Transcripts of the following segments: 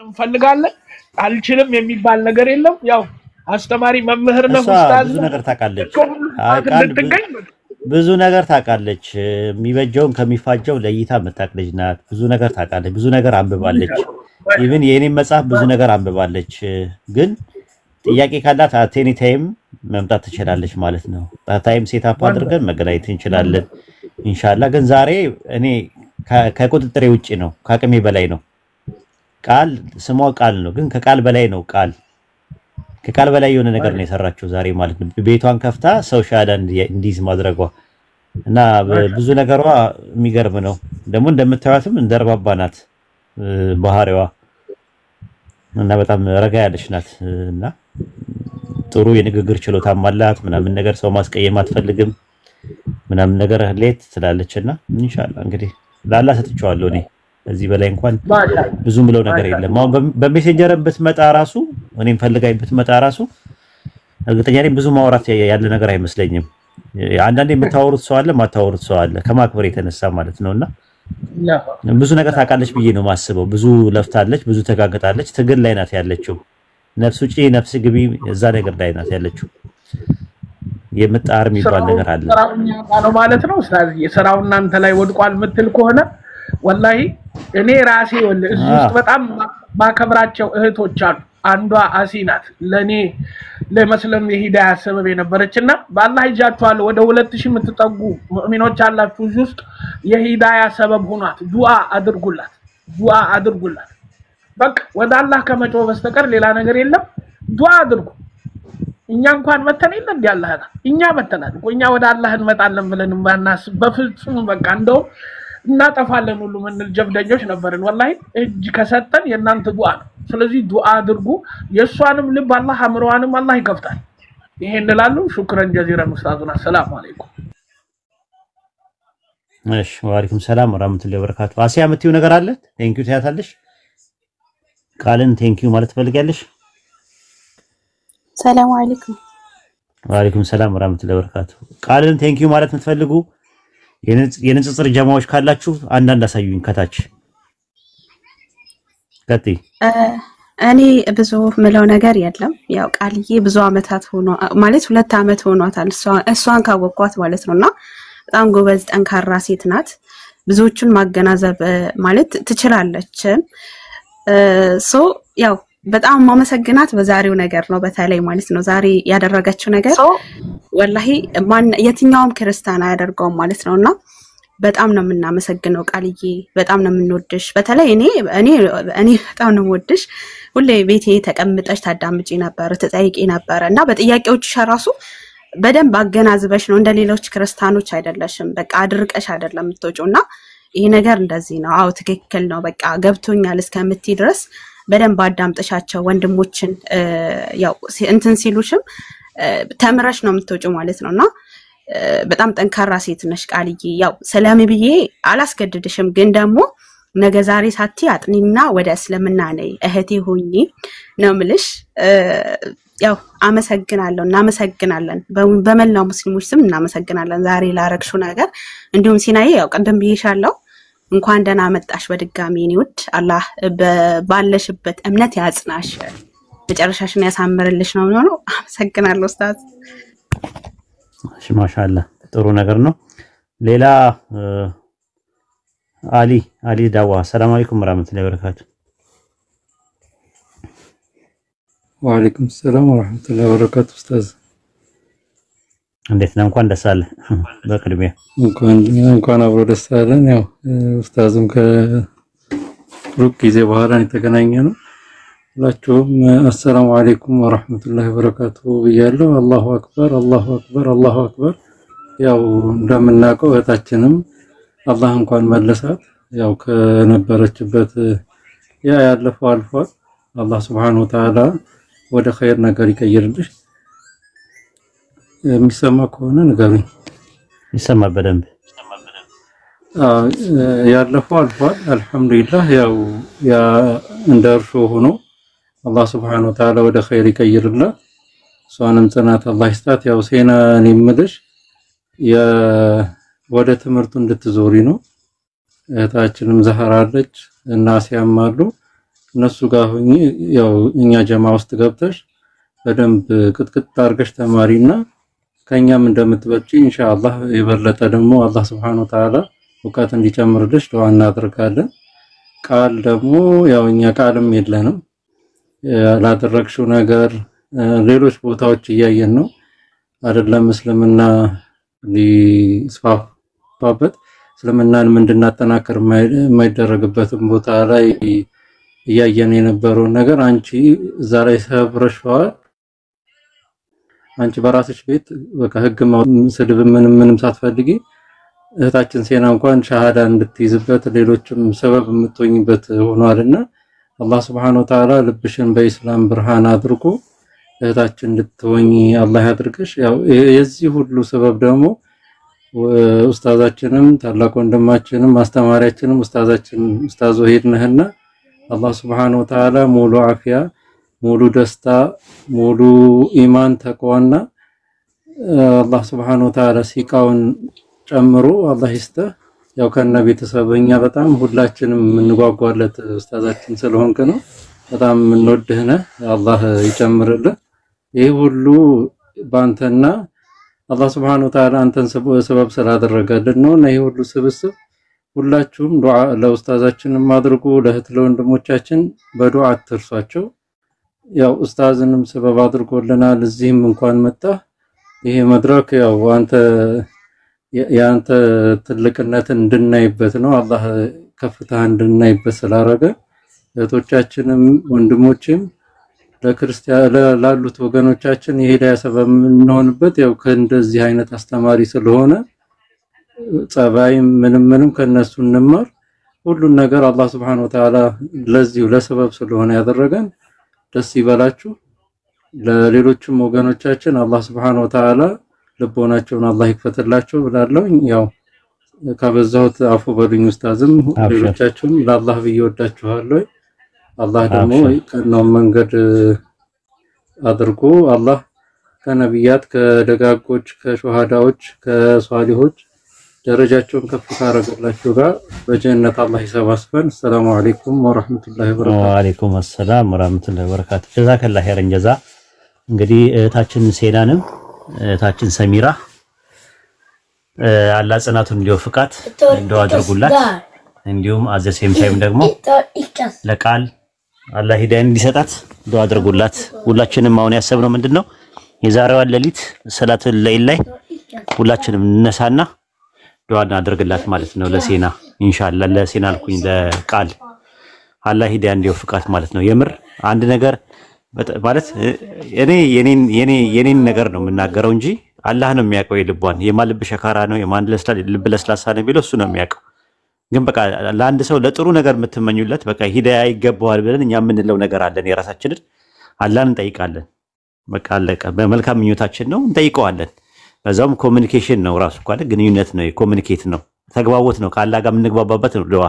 እንፈልጋለን አልችልም የሚባል ነገር የለም ያው አስተማሪ መምህር ነው ኡስታዝ ብዙ ነገር ታውቃለች ብዙ ነገር ታውቃለች የሚበጀውን ከሚፋጀው ለይታ መታቅልጅ ናት ብዙ ነገር ታውቃለች ብዙ ነገር አንብባለች ኢቭን የኔን መጽሐፍ ብዙ ነገር አንብባለች ግን ጥያቄ ካላት አቴኒ ታይም መምጣት ትችላለች ማለት ነው ታይም ሴታፕ አድርገን መገናኘት እንችላለን ኢንሻአላህ ግን ዛሬ እኔ ከቁጥጥሬ ውጪ ነው ከአቅሜ በላይ ነው ቃል ስሟ ቃል ነው ግን ከቃል በላይ ነው ቃል ከቃል በላይ የሆነ ነገር ነው የሰራችው ዛሬ ማለት ነው ቤቷን ከፍታ ሰው ሻዳ እንዲዝ ማድረጓ እና ብዙ ነገሯ የሚገርም ነው ደግሞ እንደምታዩትም እንደርባባ ናት ባህሪዋ እና በጣም ረጋ ያለች ናት እና ጥሩ የንግግር ችሎታ አላት ምናምን ነገር ሰው ማስቀየም አትፈልግም ምናምን ነገር ሌት ትላለችና ኢንሻአላህ እንግዲህ ላላ ሰጥቻለሁ እኔ እዚህ በላይ እንኳን ብዙ ምለው ነገር የለም አሁን በሜሴንጀር ብትመጣ ራሱ እኔም ፈልጋይ ብትመጣ ራሱ እርግጠኛ ነኝ ብዙ ማውራት ያለ ነገር አይመስለኝም አንዳንዴ የምታወሩት ሰው አለ ማታወሩት ሰው አለ ከማክበር የተነሳ ማለት ነውና ብዙ ነገር ታውቃለች ብዬ ነው ማስበው ብዙ ለፍታለች ብዙ ተጋግጣለች ትግል ላይ ናት ያለችው ነፍስ ውጪ ነፍስ ግቢ እዛ ነገር ላይ ናት ያለችው የምጣር የሚባል ነገር አለ ነው ማለት ነው ኡስታዝ የሥራው እናንተ ላይ ወድቋል ምትል ከሆነ ወላሂ እኔ ራሴ ወልህ እዚህ ውስጥ በጣም ማከብራቸው እህቶች አሉ አንዷ አሲናት ለኔ ለመስለም የሂዳያ ሰበብ የነበረችና በአላህ ይጃቷል ወደ 2000 ምትጠጉ ሙእሚኖች አላችሁ እዚህ ውስጥ የሂዳያ ሰበብ ሆኗት ዱዓ አድርጉላት በቃ ወደ አላህ ከመጮ በስተቀር ሌላ ነገር የለም ዱዓ አድርጉ እኛ እንኳን መተን የለ እንዴ አላህ እኛ መተናል እኛ ወደ አላህ እንመጣለን ብለን ማናስብ በፍጹም በቃ እንደው እናጠፋለን ሁሉ ምን ጀብደኞች ነበርን ወላሂ እጅ ከሰጠን የናንተ ዱዓ ነው ስለዚህ ዱዓ አድርጉ የሷንም ልብ አላህ አምሮዋንም አላህ ይከፍታል ይሄን እንላለን ሹክራን ጀዚራን ኡስታዙና ሰላም አለይኩም እሺ ወአለይኩም ሰላም ወራህመቱላሂ ወበረካቱ አሲያ የምትዩ ነገር አለ ቴንኪው ታያታለሽ ቃልን ቴንኪው ማለት ፈልጋለሽ ሰላም አለይኩም ወአለይኩም ሰላም ወራህመቱላሂ ወበረካቱ ቃልን ቴንኪው ማለት የምትፈልጉ የንጽጽር ጀማዎች ካላችሁ አንዳንድ አሳዩኝ ከታች ከቲ እኔ ብዙ ምለው ነገር የለም ያው ቃልዬ ብዙ አመታት ሆኖ ማለት 2 አመት ሆኗታል እሷን ካወቅኳት ማለት ነውና በጣም ጎበዝ ጠንካራ ሴት ናት ብዙዎቹን ማገናዘብ ማለት ትችላለች ሶ ያው በጣም ማመሰግናት በዛሬው ነገር ነው በተለይ ማለት ነው ዛሬ ያደረገችው ነገር ወላሂ ማን የትኛውም ክርስቲያን አያደርገውም ማለት ነውና በጣም ነው የምናመሰግነው ቃልዬ በጣም ነው የምንወድሽ በተለይ እኔ በጣም ነው የምወድሽ ሁሌ ቤቴ ተቀምጠሽ ታዳምጪ ነበር ተጠይቂ ነበርና በጥያቄዎች ራሱ በደንብ አገናዝበሽ ነው እንደሌሎች ክርስቲያኖች አይደለሽም በቃ አድርቀሽ አይደለም የምትወጪውና ይሄ ነገር እንደዚህ ነው አው ትክክል ነው በቃ ገብቶኛል እስከምትይ ድረስ በደንብ አዳምጥሻቸው ወንድሞችን ያው እንትን ሲሉሽም ተምረሽ ነው የምትወጪው ማለት ነውና በጣም ጠንካራ ሴት ነሽ ቃልዬ ያው ሰላም ብዬ አላስገድድሽም ግን ደግሞ ነገ ዛሬ ሳቲ አጥኒና ወደ እስልምና ነይ እህቴ ሆኚ ነው ምልሽ ያው አመሰግናለሁ እናመሰግናለን በመላው ሙስሊሞች ስም እናመሰግናለን ዛሬ ላረግሽው ነገር እንዲሁም ሲናዬ ያው ቀደም ብዬሻለሁ እንኳን ደህና መጣሽ በድጋሚ እኔውት አላህ ባለሽበት እምነት ያጽናሽ መጨረሻሽን ያሳምርልሽ ነው ነው አመሰግናለሁ ኡስታዝ እሺ ማሻአላህ ጥሩ ነገር ነው ሌላ አሊ ዳዋ ሰላም አለይኩም ወራህመቱላሂ ወበረካቱ ወአለይኩም ሰላም ወራህመቱላሂ ወበረካቱ ኡስታዝ እንዴት ነው እንኳን ደስ አለ በቅድሚያ እንኳን አብሮ ደስ አለን ያው ኡስታዝም ከሩቅ ጊዜ በኋላ የተገናኘነው ሁላችሁም አሰላሙ አለይኩም ወራህመቱላሂ ወበረካቱ ብያለሁ አላሁ አክበር አላሁ አክበር አላሁ አክበር ያው እንደምናውቀው እህታችንም አላህ እንኳን መለሳት ያው ከነበረችበት ያለፈው አልፏል አላህ Subhanahu Wa Ta'ala ወደ ኸይር ነገር ይቀይርልሽ የሚሰማ ከሆነ ንገሩኝ ይሰማ በደንብ ያለፈው አልፏል አልহামዱሊላህ ያው ያ እንደርሾ ሆኖ አላህ Subhanahu Wa Ta'ala ወደ ኸይር ይቀይርልህ ሷንም ጽናት አላህ ይስጣት ያው ሴና እኔምልሽ ወደ ትምህርቱ እንድትዞሪ ነው እህታችንም ዘህራ አለች እና ሲያማሉ እነሱ ጋር ሆኜ ያው እኛ ጀማ ውስጥ ገብተሽ በደንብ ቅጥቅጥ አድርገሽ ተማሪና ከኛም እንደምትበጪ ኢንሻአላህ የበለጠ ደግሞ አላህ Subhanahu Wa Ta'ala ወቃት እንዲጨምርልሽ ዱዓ እናደርጋለን። ቃል ደግሞ ያው እኛ ቃልም የለንም ያላደረግሽው ነገር ሌሎች ቦታዎች እያየን ነው አይደለም እስልምና ሊስፋፋበት እስልምናን እንድናጠናክር የማይደረግበትም ቦታ ላይ እያየን የነበረው ነገር አንቺ እዛ ላይ ሰብረሽዋል። አንቺ በራስሽ ቤት በቃ ህግ ስድብ ምንም ሳትፈልጊ እህታችን ሴና እንኳን ሻሃዳ እንድትይዝበት ሌሎችም ሰበብ የምትሆኝበት ሆኗልና አላህ Subhanahu Wa Ta'ala ልብሽን በእስላም ብርሃን አድርጎ እህታችን እንድትሆኚ አላህ ያድርግሽ። ያው የዚህ ሁሉ ሰበብ ደግሞ ኡስታዛችንም ታላቅ ወንድማችንም ማስተማሪያችንም ኡስታዝ ወሂድ ነህና አላህ Subhanahu Wa Ta'ala ሙሉ አፊያ ሙሉ ደስታ ሙሉ ኢማን ተቋዋና አላህ Subhanahu Wa Ta'ala ሲቃውን ጨምሮ አላህ ይስጥህ። ያው ከነ ቤተሰብኛ በጣም ሁላችንም እንጓጓለት ኡስታዛችን ስለሆንክ ነው በጣም እንወድህ ነህ አላህ ይጨምርልህ። ይሄ ሁሉ ባንተና አላህ Subhanahu Wa Ta'ala አንተን ሰበብ ስላደረገልን ነው። እና ይሄ ሁሉ ስብስብ ሁላችሁም ዱዓ ለኡስታዛችንም አድርጉ ለእህት ለወንድሞቻችን በዱዓ አትርሷቸው። ያው ኡስታዝንም ሰበብ አድርጎልናል እዚህም እንኳን መጣ። ይሄ መድረክ ያው ያንተ ትልቅነትን እንድናይበት ነው አላህ ከፍታህ እንድናይበት ስላረገ እህቶቻችንም ወንድሞችም ለክርስቲያን ላሉት ወገኖቻችን የሂዳያ ሰበብ እንሆንበት ያው ከእንደዚህ አይነት አስተማሪ ስለሆነ ጸባይም ምንም ከነሱ እንማር ሁሉን ነገር አላህ Subhanahu Wa Ta'ala ለዚሁ ለሰበብ ስለሆነ ያደረገን ደስ ይበላችሁ። ለሌሎችም ወገኖቻችን አላህ Subhanahu Wa Ta'ala ልቦናቸውን አላህ ይክፈትላቸው ብላለሁ። ያው ካበዛሁት አፉ በሉኝ ኡስታዝም ሌሎቻችሁም ለአላህ ብዬወዳችኋለሁ። አላህ ደግሞ ቀናው መንገድ አድርጎ አላህ ከነቢያት ከደጋጎች ከሹሃዳዎች ከሷሊሆች ደረጃቸውን ከፍ ካረገላችሁ ጋር በጀነት አላህ ይሰባስበን። ሰላም አለይኩም ወራህመቱላሂ ወበረካቱ። ወአለይኩም ሰላም ወራህመቱላሂ ወበረካቱ። ጀዛከላህ ኸይረን ጀዛ። እንግዲህ እህታችን ሴናንም እህታችን ሰሚራ አላህ ጽናቱን እንዲወፍቃት እንደው አድርጉላት። እንዲሁም አዘሴም ታይም ደግሞ ለቃል አላህ ሂዳያን እንዲሰጣት እንደው አድርጉላት። ሁላችንም አሁን ያሰብነው ምንድነው የዛሬዋን ሌሊት ሰላቱል ለይል ላይ ሁላችንም እንነሳና ዱዓ እናድርግላት ማለት ነው ለሴና ኢንሻአላህ። ለሴና አልኩኝ ለቃል አላህ ሂዳያን እንዲወፍቃት ማለት ነው። የምር አንድ ነገር ማለት እኔ የኔን ነገር ነው የምናገረው እንጂ አላህ ነው የሚያውቀው የልቧን የማን ልብ ሸካራ ነው የማን ልብ ለስላሳ ነው ቢለው እሱ ነው የሚያውቀው። ግን በቃ ለአንድ ሰው ለጥሩ ነገር የምትመኙለት በቃ ሂዳያ ይገባዋል ብለን እኛ የምንለው ነገር አለን። የራሳችንን አላህን እንጠይቃለን። በቃ አለቀ። በመልካም ምኞታችን ነው እንጠይቀዋለን። በዛውም ኮሙኒኬሽን ነው ራሱ እኮ አይደል ግንኙነት ነው ኮሙኒኬት ነው ተግባቦት ነው ከአላህ ጋር የምንግባባበት ነው። ዱዓ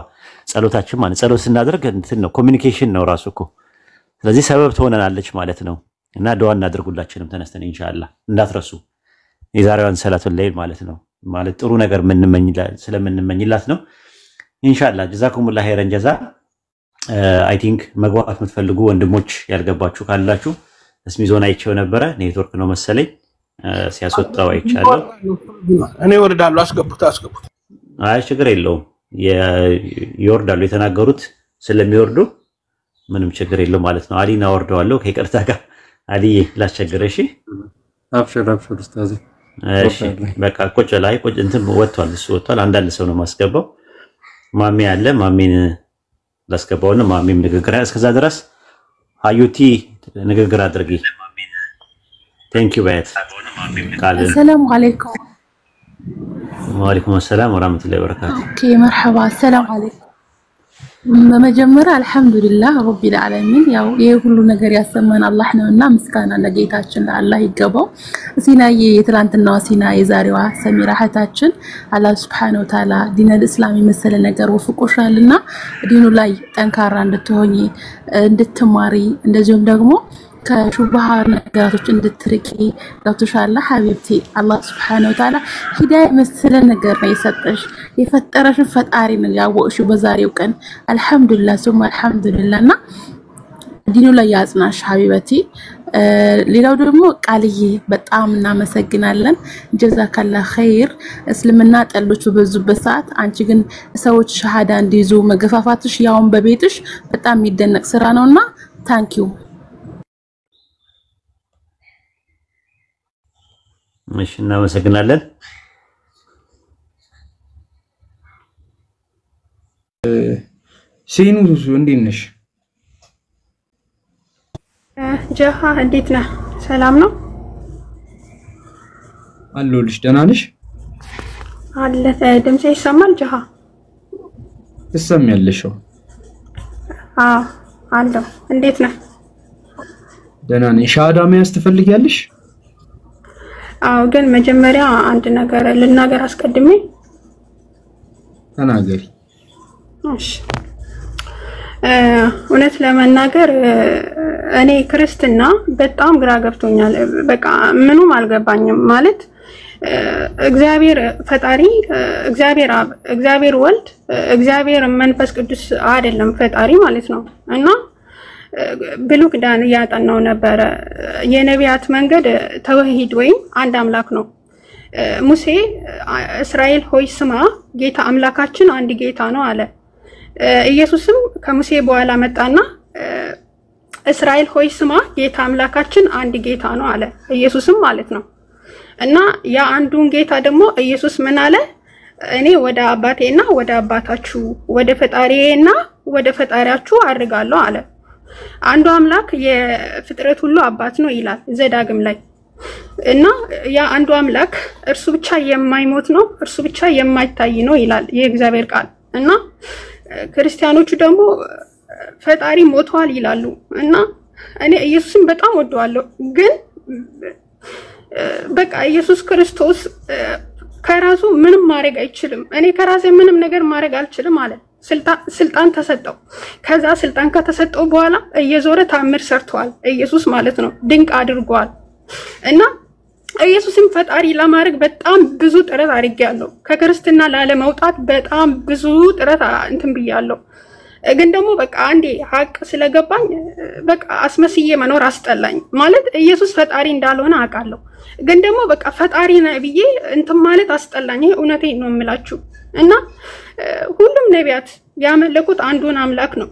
ጸሎታችን ማለት ጸሎት ስናደርግ እንትን ነው ኮሙኒኬሽን ነው ራሱ እኮ። ስለዚህ ሰበብ ትሆነናለች ማለት ነው። እና ዱዓ እናድርጉላችንም ተነስተን ኢንሻአላህ እንዳትረሱ የዛሬዋን ሰላቱል ለይል ማለት ነው። ማለት ጥሩ ነገር ስለምንመኝላት ነው ኢንሻአላህ። ጀዛኩሙላህ ኸይረን ጀዛ። አይ ቲንክ መግባባት የምትፈልጉ ወንድሞች ያልገባችሁ ካላችሁ እስሚ ዞን አይቼው ነበረ ኔትወርክ ነው መሰለኝ ሲያስወጣው አይቻለሁ። እኔ ወርዳለሁ አስገቡት። አይ ችግር የለውም ይወርዳሉ የተናገሩት ስለሚወርዱ ምንም ችግር የለው ማለት ነው። አሊና ወርደዋለሁ ከይቅርታ ጋር አሊዬ ላስቸግረሽ። አብሽር ኡስታዝ። እሺ በቃ ቁጭ ላይ እንትን ወጥቷል እሱ ወጥቷል። አንዳንድ ሰው ነው ማስገባው። ማሚ አለ ማሚን ላስገባውና ማሚም ንግግር እስከዛ ድረስ አዩቲ ንግግር አድርጊ። ቴንክ ዩ ባይት ቃል ሰላም አለይኩም። ወአለይኩም ሰላም ወራህመቱላሂ ወበረካቱ። ኦኬ መርሐባ ሰላም አለይኩም። በመጀመሪያ አልহামዱሊላህ ረቢል ዓለሚን ያው ይሄ ሁሉ ነገር ያሰማን አላህ ነውና ምስጋና ለጌታችን ለአላህ ይገባው። ሲናዬ የትላንትናዋ ሲና የዛሬዋ ሰሚራ እህታችን አላህ Subhanahu Wa Ta'ala ዲነል እስላም የመሰለ ነገር ወፍቆሻልና ዲኑ ላይ ጠንካራ እንድትሆኚ እንድትማሪ እንደዚሁም ደግሞ ከሹብሃ ነገራቶች እንድትርቂ ገብቶሻል ሐቢብቲ። አላህ Subhanahu Wa Ta'ala ሂዳያ መሰለ ነገር ነው የሰጠሽ። የፈጠረሽ ፈጣሪ ነው ያወቅሽው በዛሬው ቀን አልহামዱሊላህ ሱማ አልহামዱሊላህና ዲኑ ላይ ያጽናሽ ሀቢበቲ። ሌላው ደግሞ ቃልዬ በጣም እናመሰግናለን። ጀዛከላ ኸይር። እስልምና ጠሎች በበዙበት ሰዓት አንቺ ግን ሰዎች ሸሃዳ እንዲይዙ መገፋፋትሽ ያውን በቤትሽ በጣም የሚደነቅ ስራ ነውና ታንኪዩ። እሺ እናመሰግናለን። ሲኑ እንዴት ነሽ? ጀሃ እንዴት ነህ? ሰላም ነው አለሁልሽ። ደህና ነሽ? አለ ድምጼ ይሰማል? ጀሃ ትሰሚያለሽ? አዎ አለሁ። እንዴት ነህ? ደህና ነኝ። ሻሃዳ መያዝ ትፈልጊያለሽ? አዎ፣ ግን መጀመሪያ አንድ ነገር ልናገር አስቀድሜ። ተናገሪ። እሺ፣ እውነት ለመናገር እኔ ክርስትና በጣም ግራ ገብቶኛል። በቃ ምኑም አልገባኝም። ማለት እግዚአብሔር ፈጣሪ፣ እግዚአብሔር አብ፣ እግዚአብሔር ወልድ፣ እግዚአብሔር መንፈስ ቅዱስ አይደለም ፈጣሪ ማለት ነው። እና ብሉይ ኪዳን ያጠናው ነበረ። የነቢያት መንገድ ተውሂድ ወይም አንድ አምላክ ነው። ሙሴ እስራኤል ሆይ ስማ፣ ጌታ አምላካችን አንድ ጌታ ነው አለ። ኢየሱስም ከሙሴ በኋላ መጣና እስራኤል ሆይ ስማ፣ ጌታ አምላካችን አንድ ጌታ ነው አለ። ኢየሱስም ማለት ነው። እና ያ አንዱን ጌታ ደግሞ ኢየሱስ ምን አለ? እኔ ወደ አባቴና ወደ አባታችሁ፣ ወደ ፈጣሪዬና ወደ ፈጣሪያችሁ አድርጋለሁ አለ። አንዱ አምላክ የፍጥረት ሁሉ አባት ነው ይላል ዘዳግም ላይ። እና ያ አንዱ አምላክ እርሱ ብቻ የማይሞት ነው፣ እርሱ ብቻ የማይታይ ነው ይላል የእግዚአብሔር ቃል። እና ክርስቲያኖቹ ደግሞ ፈጣሪ ሞቷል ይላሉ። እና እኔ ኢየሱስን በጣም ወደዋለሁ፣ ግን በቃ ኢየሱስ ክርስቶስ ከራሱ ምንም ማድረግ አይችልም። እኔ ከራሴ ምንም ነገር ማድረግ አልችልም አለ። ስልጣን ተሰጠው። ከዛ ስልጣን ከተሰጠው በኋላ እየዞረ ታምር ሰርቷል ኢየሱስ ማለት ነው። ድንቅ አድርጓል። እና ኢየሱስን ፈጣሪ ለማድረግ በጣም ብዙ ጥረት አድርጌያለሁ። ከክርስትና ላለመውጣት በጣም ብዙ ጥረት እንትን ብያለሁ። ግን ደግሞ በቃ አንዴ ሀቅ ስለገባኝ በቃ አስመስዬ መኖር አስጠላኝ። ማለት ኢየሱስ ፈጣሪ እንዳልሆነ አውቃለሁ፣ ግን ደግሞ በቃ ፈጣሪ ነው ብዬ እንትን ማለት አስጠላኝ። እውነቴን ነው የምላችሁ። እና ሁሉም ነቢያት ያመለኩት አንዱን አምላክ ነው።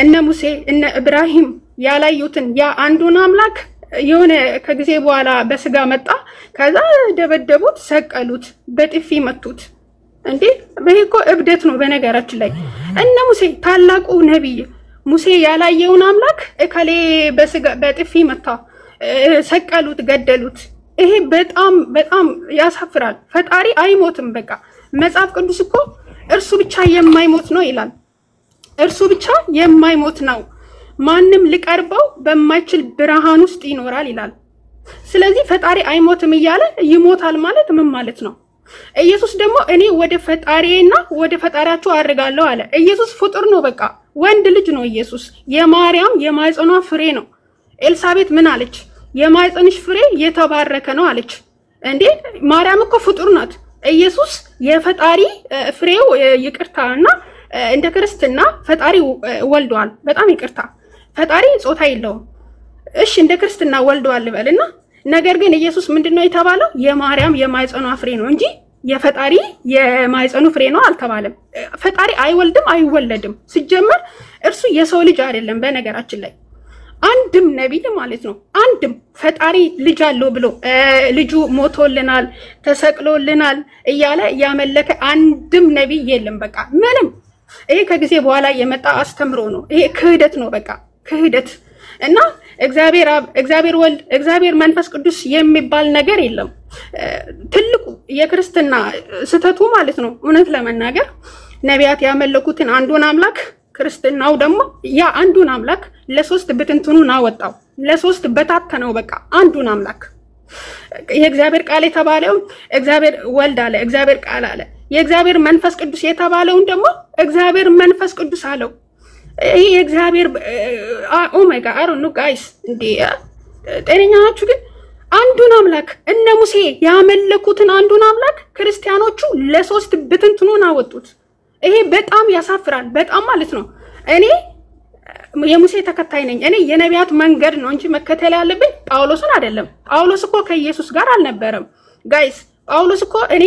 እነ ሙሴ እነ ኢብራሂም ያላዩትን ያ አንዱን አምላክ የሆነ ከጊዜ በኋላ በስጋ መጣ። ከዛ ደበደቡት፣ ሰቀሉት፣ በጥፊ መቱት። እንዴ በይኮ እብደት ነው በነገራችን ላይ። እነ ሙሴ ታላቁ ነብይ ሙሴ ያላየውን አምላክ እከሌ በስጋ በጥፊ መታ፣ ሰቀሉት፣ ገደሉት። ይሄ በጣም በጣም ያሳፍራል። ፈጣሪ አይሞትም። በቃ መጽሐፍ ቅዱስ እኮ እርሱ ብቻ የማይሞት ነው ይላል። እርሱ ብቻ የማይሞት ነው፣ ማንም ሊቀርበው በማይችል ብርሃን ውስጥ ይኖራል ይላል። ስለዚህ ፈጣሪ አይሞትም እያለ ይሞታል ማለት ምን ማለት ነው? ኢየሱስ ደግሞ እኔ ወደ ፈጣሪዬና ወደ ፈጣሪያችሁ አድርጋለሁ አለ። ኢየሱስ ፍጡር ነው፣ በቃ ወንድ ልጅ ነው ኢየሱስ። የማርያም የማይጸኗ ፍሬ ነው። ኤልሳቤት ምን አለች? የማይጸንሽ ፍሬ የተባረከ ነው አለች። እንዴ ማርያም እኮ ፍጡር ናት። ኢየሱስ የፈጣሪ ፍሬው ይቅርታና እንደ ክርስትና ፈጣሪ ወልዷል። በጣም ይቅርታ፣ ፈጣሪ ጾታ የለውም። እሺ እንደ ክርስትና ወልዷል ልበልና፣ ነገር ግን ኢየሱስ ምንድነው የተባለው? የማርያም የማይጸኗ ፍሬ ነው እንጂ የፈጣሪ የማይጸኑ ፍሬ ነው አልተባለም። ፈጣሪ አይወልድም አይወለድም። ሲጀመር እርሱ የሰው ልጅ አይደለም። በነገራችን ላይ አንድም ነቢይ ማለት ነው አንድም ፈጣሪ ልጅ አለው ብሎ ልጁ ሞቶልናል ተሰቅሎልናል እያለ ያመለከ አንድም ነቢይ የለም። በቃ ምንም። ይሄ ከጊዜ በኋላ የመጣ አስተምሮ ነው። ይሄ ክህደት ነው። በቃ ክህደት እና እግዚአብሔር አብ፣ እግዚአብሔር ወልድ፣ እግዚአብሔር መንፈስ ቅዱስ የሚባል ነገር የለም። ትልቁ የክርስትና ስተቱ ማለት ነው እውነት ለመናገር ነቢያት ያመለኩትን አንዱን አምላክ ክርስትናው ደግሞ ያ አንዱን አምላክ ለሶስት ብትንትኑን አወጣው፣ ለሶስት በታተነው። በቃ አንዱን አምላክ የእግዚአብሔር ቃል የተባለው እግዚአብሔር ወልድ አለ፣ እግዚአብሔር ቃል አለ። የእግዚአብሔር መንፈስ ቅዱስ የተባለውን ደግሞ እግዚአብሔር መንፈስ ቅዱስ አለው። ይሄ የእግዚአብሔር ኦ ማይ ጋድ አይ ዶንት ኖ ጋይስ፣ እንዴ ጤነኛ ናችሁ? ግን አንዱን አምላክ እነ ሙሴ ያመለኩትን አንዱን አምላክ ክርስቲያኖቹ ለሶስት ብትንትኑን አወጡት። ይሄ በጣም ያሳፍራል። በጣም ማለት ነው። እኔ የሙሴ ተከታይ ነኝ እኔ የነቢያት መንገድ ነው እንጂ መከተል ያለብኝ ጳውሎስን አይደለም ጳውሎስ እኮ ከኢየሱስ ጋር አልነበረም ጋይስ ጳውሎስ እኮ እኔ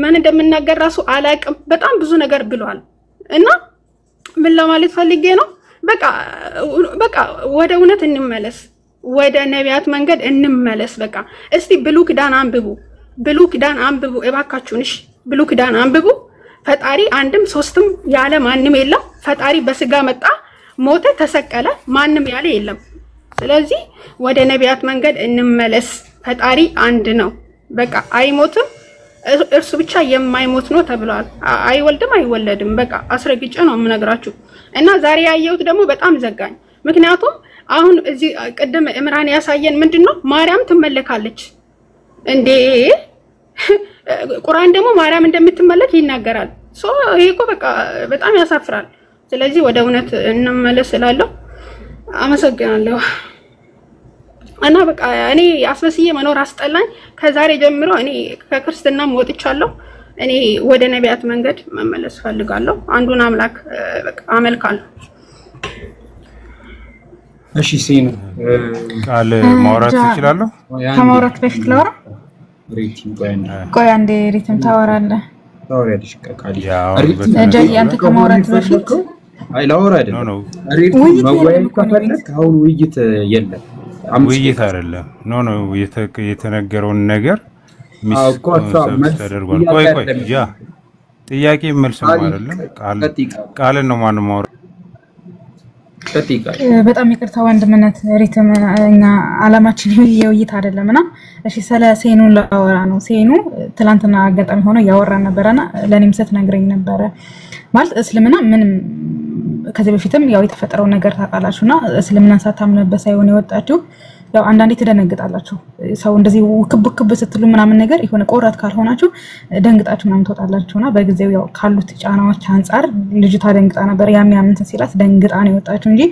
ምን እንደምናገር ራሱ አላቅም በጣም ብዙ ነገር ብሏል እና ምን ለማለት ፈልጌ ነው በቃ ወደ እውነት እንመለስ ወደ ነቢያት መንገድ እንመለስ በቃ እስቲ ብሉይ ኪዳን አንብቡ እባካችሁን እሺ ብሉይ ኪዳን አንብቡ ፈጣሪ አንድም ሶስትም ያለ ማንም የለም ፈጣሪ በስጋ መጣ ሞተ ተሰቀለ ማንም ያለ የለም ስለዚህ ወደ ነቢያት መንገድ እንመለስ ፈጣሪ አንድ ነው በቃ አይሞትም እርሱ ብቻ የማይሞት ነው ተብሏል አይወልድም አይወለድም በቃ አስረግጬ ነው የምነግራችሁ እና ዛሬ ያየሁት ደግሞ በጣም ዘጋኝ ምክንያቱም አሁን እዚህ ቀደም እምራን ያሳየን ምንድነው ማርያም ትመለካለች እንዴ ቁርአን ደግሞ ማርያም እንደምትመለክ ይናገራል ሶ ይሄኮ በቃ በጣም ያሳፍራል ስለዚህ ወደ እውነት እንመለስ እላለሁ አመሰግናለሁ እና በቃ እኔ አስመስዬ መኖር አስጠላኝ ከዛሬ ጀምሮ እኔ ከክርስትናም ወጥቻለሁ እኔ ወደ ነቢያት መንገድ መመለስ ፈልጋለሁ አንዱን አምላክ በቃ አመልካለሁ እሺ ሲኑ ቃል ማውራት ይችላልው ከማውራት በፊት ላውራ ቆይ አንዴ ሪትም ታወራለህ ታወራለሽ ቃል ጃይ አንተ ከማውራት በፊት አይ ላውራ አይደለም ሪትም መወያየት ከፈለክ አሁን ውይይት የለም ውይይት አይደለም ኖ የተነገረውን ነገር ተደርጓል ቆይ ያ ጥያቄ መልስ ነው አይደለም ቃልን ነው ማን ማውራት በጣም ይቅርታ ወንድምነት ሪትም እኛ አላማችን የውይይት አይደለምና እሺ ስለ ሴኑ ላወራ ነው ሴኑ ትላንትና አጋጣሚ ሆኖ ያወራ ነበርና ለኔም ስትነግረኝ ነበር ማለት እስልምና ምንም ከዚህ በፊትም ያው የተፈጠረው ነገር ታውቃላችሁና እስልምና ሳታምነበት ሳይሆን የወጣችሁ ያው አንዳንዴ ተደነግጣላችሁ ሰው እንደዚህ ክብ ስትሉ ምናምን ነገር ይሆነ ቆራት ካልሆናችሁ ደንግጣችሁ ምናምን ተወጣላችሁና በጊዜው ያው ካሉት ጫናዎች አንፃር ልጅቷ ደንግጣ ነበር ያምን ሲላት ደንግጣ ነው የወጣችሁ እንጂ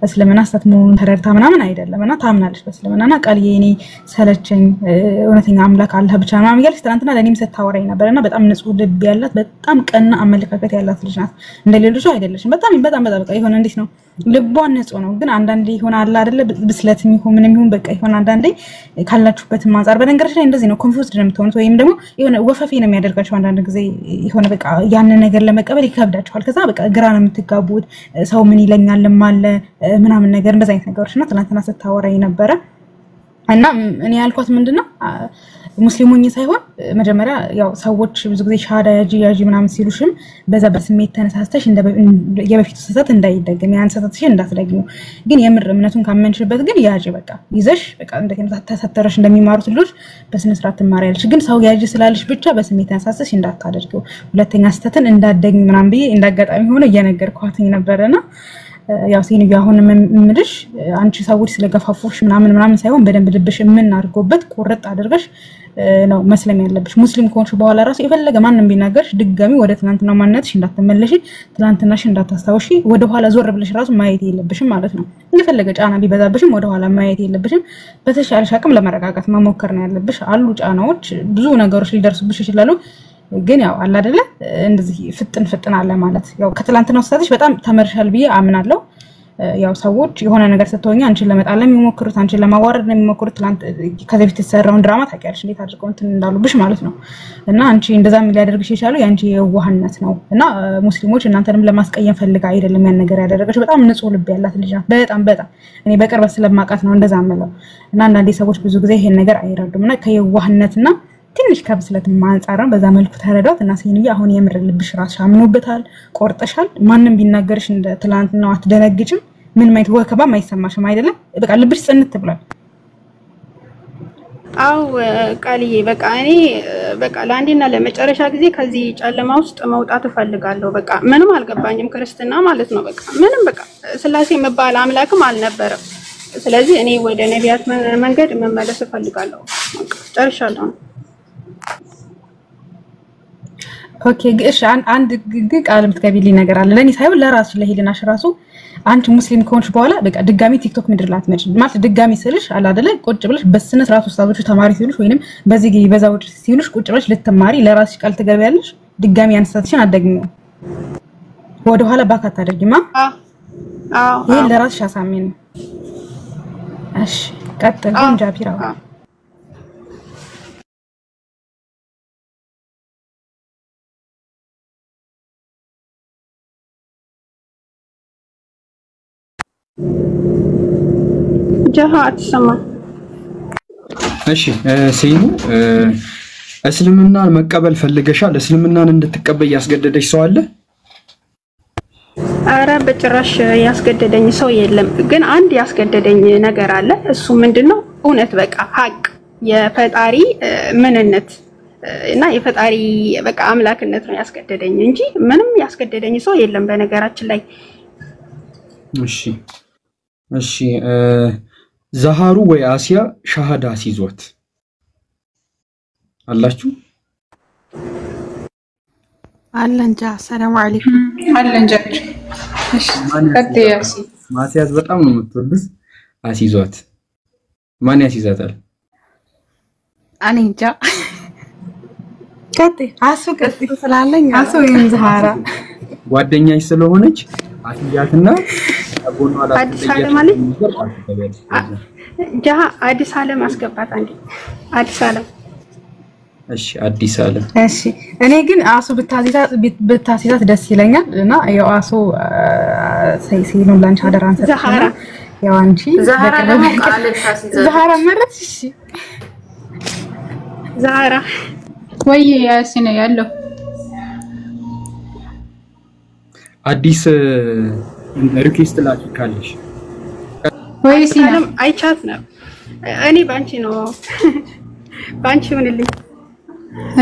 እስልምና ስተትሙን ተረድታ ምናምን አይደለምና ታምናለች በእስልምናና ቃልዬ እኔ ሰለቸኝ እውነተኛ አምላክ አላህ ብቻ ነው ማለት ትናንትና ለኔም ስታወራኝ ነበርና በጣም ንጹህ ልብ ያላት በጣም ቀና አመለካከት ያላት ልጅ ናት እንደሌሎቹ አይደለችም በጣም በቃ ይሆነ እንዴት ነው ልቧን ንጹህ ነው ግን አንዳንዴ ይሆነ አላ አይደለ ብስለትም ይሁን ምንም ይሁን በቃ ይሆነ አንዳንዴ ካላችሁበት ማንጻር በነገራችን ላይ እንደዚህ ነው ኮንፊውዝድ ነው የምትሆኑት ወይም ደግሞ ይሆነ ወፈፌ ነው የሚያደርጋችሁ አንዳንድ ጊዜ ይሆነ በቃ ያን ነገር ለመቀበል ይከብዳችኋል ከዛ በቃ ግራ ነው የምትጋቡት ሰው ምን ይለኛል ማለ ምናምን ነገር እንደዛ አይነት ነገሮችና ትናንትና ስታወራኝ ነበር እና እኔ ያልኳት ምንድነው ሙስሊሙኝ ሳይሆን መጀመሪያ ያው ሰዎች ብዙ ጊዜ ሻዳ ያጂ ምናምን ሲሉሽም በዛ በስሜት ተነሳስተሽ የበፊቱ ስህተት እንዳይደገም ያን ስህተትሽ እንዳትደግሙ ግን የምር እምነቱን ካመንሽበት ግን ያጂ በቃ ይዘሽ በቃ እንደገና ተሰተረሽ እንደሚማሩት ልጆች በስነ ስርዓት ትማሪያለሽ ግን ሰው ያጂ ስላልሽ ብቻ በስሜት ተነሳስተሽ እንዳታደርጊው ሁለተኛ ስህተትን እንዳትደግሚ ምናምን ብዬ እንዳጋጣሚ ሆነ እየነገርኳትኝ ነበርና ያው ሲኒ ያሁን ምምድሽ አንቺ ሰዎች ስለገፋፉሽ ምናምን ሳይሆን በደንብ ልብሽ ምን አድርጎበት ቆረጥ አድርገሽ ነው መስለም ያለብሽ ሙስሊም ኮንሽ በኋላ ራሱ የፈለገ ማንንም ቢናገርሽ ድጋሚ ወደ ትናንትናው ማንነትሽ እንዳትመለሺ ትናንትናሽ እንዳታስታውሺ ወደ ኋላ ዞር ብለሽ ራሱ ማየት የለብሽም ማለት ነው የፈለገ ጫና ቢበዛብሽም ወደ ኋላ ማየት የለብሽም በተሻለሽ አቅም ለመረጋጋት መሞከር ነው ያለብሽ አሉ ጫናዎች ብዙ ነገሮች ሊደርሱብሽ ይችላሉ ግን ያው አለ አይደለ እንደዚህ ፍጥን አለ ማለት ያው ከትላንትናው ስታትሽ በጣም ተመርሻል ብዬ አምናለሁ ያው ሰዎች የሆነ ነገር ስትሆኛ አንቺን ለመጣለም የሚሞክሩት አንቺን ለማዋረድ ነው የሚሞክሩት ትላንት ከዚህ በፊት የተሰራውን ድራማ ታውቂያለሽ እንዴት አድርገው እንትን እንዳሉብሽ ማለት ነው እና አንቺ እንደዛም ሊያደርግሽ ይችላል ያንቺ የዋህነት ነው እና ሙስሊሞች እናንተንም ለማስቀየም ፈልጋ አይደለም ያን ነገር ያደረገች በጣም ንጹህ ልብ ያላት ልጅ ናት በጣም እኔ በቅርበት ስለማውቃት ነው እንደዛ አመለው እና አንዳንዴ ሰዎች ብዙ ጊዜ ይሄን ነገር አይረዱምና ከየዋህነትና ትንሽ ከብስለት ማንጻራ በዛ መልኩ ተረዳት እና ሲኒያ አሁን የምር ልብሽ ራስሽ አምኖበታል ቆርጠሻል ማንንም ቢናገርሽ እንደ ትላንትናው አትደነግጭም ምን ማይት ወከባ ማይሰማሽም አይደለም በቃ ልብሽ ጽንት ብሏል አው ቃልዬ በቃ እኔ በቃ ለአንዴና ለመጨረሻ ጊዜ ከዚህ ጨለማ ውስጥ መውጣት ፈልጋለሁ በቃ ምንም አልገባኝም ክርስትና ማለት ነው በቃ ምንም በቃ ስላሴ መባል አምላክም አልነበረም ስለዚህ እኔ ወደ ነቢያት መንገድ መመለስ ፈልጋለሁ ጨርሻለሁ ኦኬ ግሽ አንድ ቃል ምትገቢልኝ ነገር አለ ለኔ ሳይሆን ለራስሽ ለሄድናሽ ራሱ አንቺ ሙስሊም ከሆንሽ በኋላ በቃ ድጋሚ ቲክቶክ ምድር ላትመጪ ማለት ድጋሚ ስልሽ አለ አይደለ ቁጭ ብለሽ በስነ ስርዓት ኡስታዞቹ ተማሪ ሲሉሽ ወይንም በዚህ ግይ በዛውጭ ሲሉሽ ቁጭ ብለሽ ልትማሪ ለራስሽ ቃል ትገቢያለሽ ድጋሚ አንስተሽን አደግሚው ወደ ኋላ ባካ ታደርጊማ ይሄ ለራስሽ አሳሚኝ ነው። እሺ ቀጥል ጃቢራ ጀሃት ሰማ እሺ ሲኑ እስልምናን መቀበል ፈልገሻል? እስልምናን እንድትቀበል ያስገደደሽ ሰው አለ? አረ በጭራሽ ያስገደደኝ ሰው የለም። ግን አንድ ያስገደደኝ ነገር አለ። እሱ ምንድነው? እውነት በቃ ሀቅ የፈጣሪ ምንነት እና የፈጣሪ በቃ አምላክነት ነው ያስገደደኝ እንጂ ምንም ያስገደደኝ ሰው የለም በነገራችን ላይ። እሺ ዛሃሩ ወይ አሲያ ሻሃዳ ሲዟት አላችሁ? አለንጃ ሰላም አለይኩም አለንጃ። እሺ ቀጥያሲ ማሲያዝ በጣም ነው የምትወዱት። አሲዟት ማን ያሲዛታል? አንንጃ አሱ ስላለኝ አሱ ይንዛራ ጓደኛሽ ስለሆነች አሲያትና አጎኗ አዲስ ዓለም ማለት ጃ አዲስ ዓለም አስገባት አንዴ አዲስ ዓለም። እሺ አዲስ ዓለም። እሺ እኔ ግን አሱ ብታሲዛት ደስ ይለኛል እና ያው አሱ ሲኑ ላንች አደራን ዛሃራ ያው አንቺ ዛሃራ ደግሞ ቃልብ ታሲዛት ዛሃራ ማለት እሺ ዛሃራ ወይ ያሲነ ያለው አዲስ ሪኩዌስት ላኪካለሽ ወይ ሲና አይቻት ነው። እኔ ባንቺ ነው ባንቺ ምንልኝ።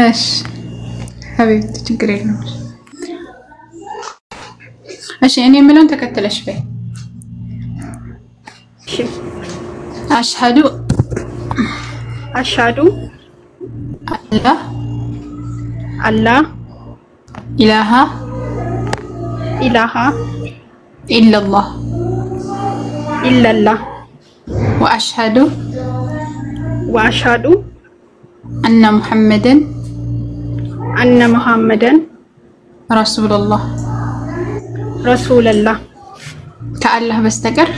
እሺ ሀቢብቲ ችግር የለውም። እሺ እኔ የምለውን ተከተለሽ በይ። እሺ አሽሃዱ አላህ ኢላሃ ኢላላህ ወአሽሃዱ አነ ሙሐመደን ረሱሉላህ ከአላህ በስተቀር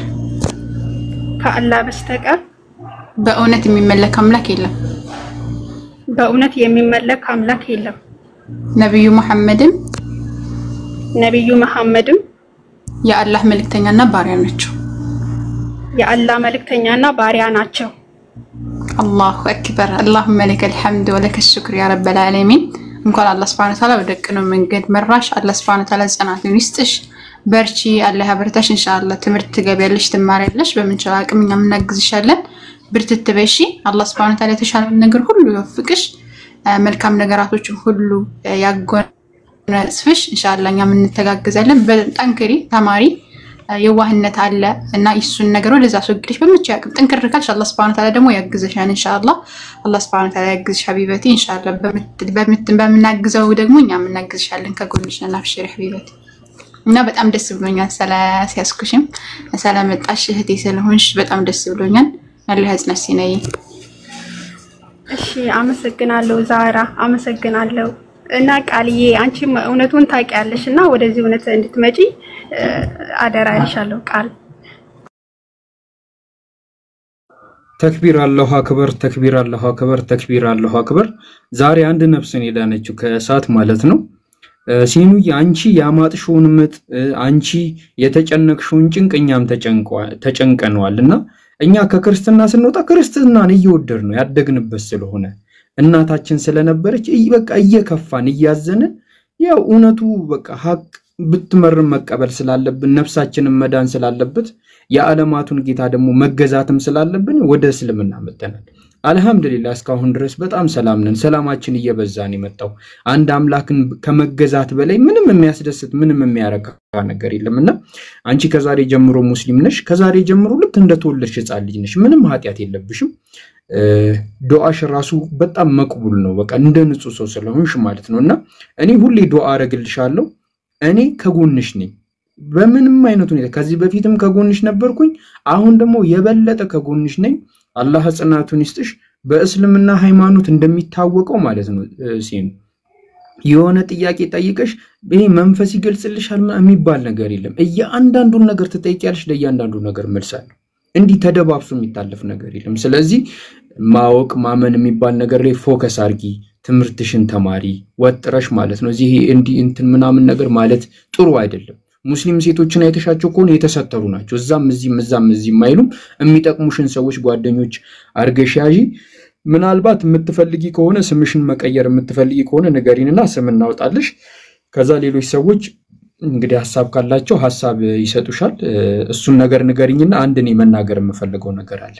በእውነት የሚመለክ አምላክ የለም። ነብዩ መሐመድም የአላህ መልእክተኛና ባሪያ ናቸው። አላሁ አክበር اللهم لك الحمد ولك الشكر يا رب العالمين። እንኳን አላህ Subhanahu Wa Ta'ala ወደቀነው መንገድ መራሽ። አላህ Subhanahu Wa Ta'ala ጽናቱን ይስጥሽ። በርቺ አላህ ያበርታሽ። ኢንሻአላህ ትምህርት ትገቢያለሽ፣ ትማሪያለሽ። በምንችለው አቅም እኛም እናግዝሻለን። ብርትት በሺ። አላህ Subhanahu Wa Ta'ala የተሻለ ነገር ሁሉ ይወፍቅሽ። መልካም ነገራቶችን ሁሉ ያጎናጽፍሽ። ኢንሻአላህ እኛም እንተጋግዛለን። በጠንክሪ ተማሪ። የዋህነት አለ እና እሱን ነገር ወደዛ አስወግድሽ በምትችይ አቅም ጠንክር ካልሽ አላህ Subhanahu Wa Ta'ala ደግሞ ያግዝሻል። ኢንሻአላህ አላህ Subhanahu Wa Ta'ala ያግዝሽ ሐቢበቲ። ኢንሻአላህ በምናግዘው ደግሞ እኛም እናግዝሻለን ከጎንሽ ነን። አብሽሪ ሐቢበቲ። እና በጣም ደስ ብሎኛል ስለሲያስኩሽም ስለመጣሽ እህቴ ስለሆንሽ በጣም ደስ ብሎኛል። አላህ ያጽናሽ ሲነይ። እሺ አመሰግናለሁ ዛራ አመሰግናለሁ። እና ቃልዬ አንቺ እውነቱን ታውቂያለሽ እና ወደዚህ እውነት እንድትመጪ አደራ ይሻለው ቃል። ተክቢር አላሁ አክበር ተክቢር አላሁ አክበር ተክቢር አላሁ አክበር። ዛሬ አንድ ነፍስን የዳነችው ከእሳት ማለት ነው። ሲኑዬ አንቺ ያማጥሽውን ምጥ አንቺ የተጨነቅሽውን ጭንቅ እኛም ተጨንቀነዋልና እኛ ከክርስትና ስንወጣ ክርስትናን እየወደድ ነው ያደግንበት ስለሆነ እናታችን ስለነበረች በቃ እየከፋን እያዘንን ያው እውነቱ በቃ ሀቅ ብትመርም መቀበል ስላለብን ነፍሳችንን መዳን ስላለበት የዓለማቱን ጌታ ደግሞ መገዛትም ስላለብን ወደ እስልምና መጥተናል። አልহামዱሊላህ እስካሁን ድረስ በጣም ሰላም ነን። ሰላማችን እየበዛን የመጣው አንድ አምላክን ከመገዛት በላይ ምንም የሚያስደስት ምንም የሚያረካ ነገር የለምና አንቺ ከዛሬ ጀምሮ ሙስሊም ነሽ። ከዛሬ ጀምሮ ልክ እንደተወለድሽ ሕፃን ልጅ ነሽ። ምንም ኃጢያት የለብሽም። ዱዓሽ ራሱ በጣም መቅቡል ነው። በቃ እንደ ንጹህ ሰው ስለሆንሽ ማለት ነውና እኔ ሁሌ ዱዓ አረግልሻለሁ። እኔ ከጎንሽ ነኝ በምንም አይነት ሁኔታ። ከዚህ በፊትም ከጎንሽ ነበርኩኝ፣ አሁን ደግሞ የበለጠ ከጎንሽ ነኝ። አላህ ጽናቱን ይስጥሽ። በእስልምና ሃይማኖት እንደሚታወቀው ማለት ነው ሲን የሆነ ጥያቄ ጠይቀሽ ይሄ መንፈስ ይገልጽልሻል የሚባል ነገር የለም። እያንዳንዱን ነገር ትጠይቂያለሽ፣ ለእያንዳንዱ ነገር መልሳለሁ። እንዲህ ተደባብሶ የሚታለፍ ነገር የለም። ስለዚህ ማወቅ ማመን የሚባል ነገር ላይ ፎከስ አርጊ፣ ትምህርትሽን ተማሪ ወጥረሽ ማለት ነው። እዚህ እንዲህ እንትን ምናምን ነገር ማለት ጥሩ አይደለም። ሙስሊም ሴቶችን አይተሻቸው ከሆነ የተሰተሩ ናቸው። እዛም እዚህም አይሉም። የሚጠቅሙሽን ሰዎች ጓደኞች አርገሽ ያዢ። ምናልባት የምትፈልጊ ከሆነ ስምሽን መቀየር የምትፈልጊ ከሆነ ንገሪንና ስም እናውጣልሽ። ከዛ ሌሎች ሰዎች እንግዲህ ሐሳብ ካላቸው ሐሳብ ይሰጡሻል። እሱን ነገር ንገሪኝና አንድ እኔ መናገር የምፈልገው ነገር አለ።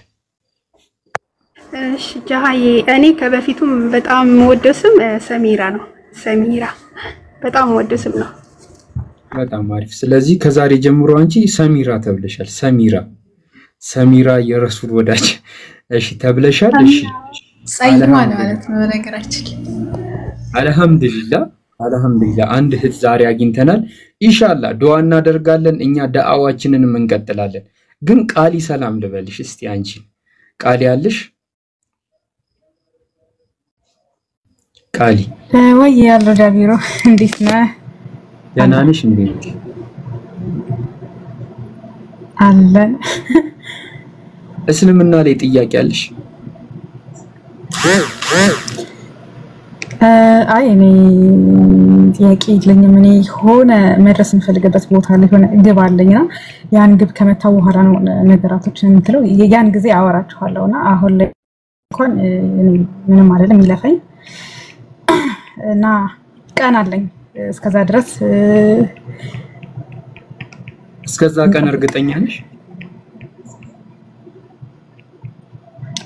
እሺ ጃሃዬ፣ እኔ ከበፊቱም በጣም የምወደው ስም ሰሚራ ነው። ሰሚራ በጣም የምወደው ስም ነው። በጣም አሪፍ። ስለዚህ ከዛሬ ጀምሮ አንቺ ሰሚራ ተብለሻል። ሰሚራ የረሱል ወዳጅ እሺ ተብለሻል። እሺ ጸይማ ማለት ነው በነገራችን። አልহামዱሊላህ አንድ እህት ዛሬ አግኝተናል። ኢንሻአላህ ዱዓ እናደርጋለን። እኛ ዳዓዋችንን እንቀጥላለን። ግን ቃሊ ሰላም ልበልሽ እስቲ። አንቺ ቃሊ ያለሽ ቃሊ ወይ ያለው ዳቢሮ እንዴት ነህ? ደህና ነሽ? እንዴት አለን? እስልምና ላይ ጥያቄ አለሽ? አይ እኔ ጥያቄ የለኝም። እኔ ሆነ መድረስ የምፈልግበት ቦታ ላይ ሆነ ግብ አለኝና ያን ግብ ከመታው በኋላ ነው ነገራቶችን የምትለው። ያን ጊዜ አወራችኋለሁና አሁን ላይ እንኳን ምንም አይደለም ይለፈኝ እና ቀን አለኝ። እስከዛ ቀን እርግጠኛ ነሽ?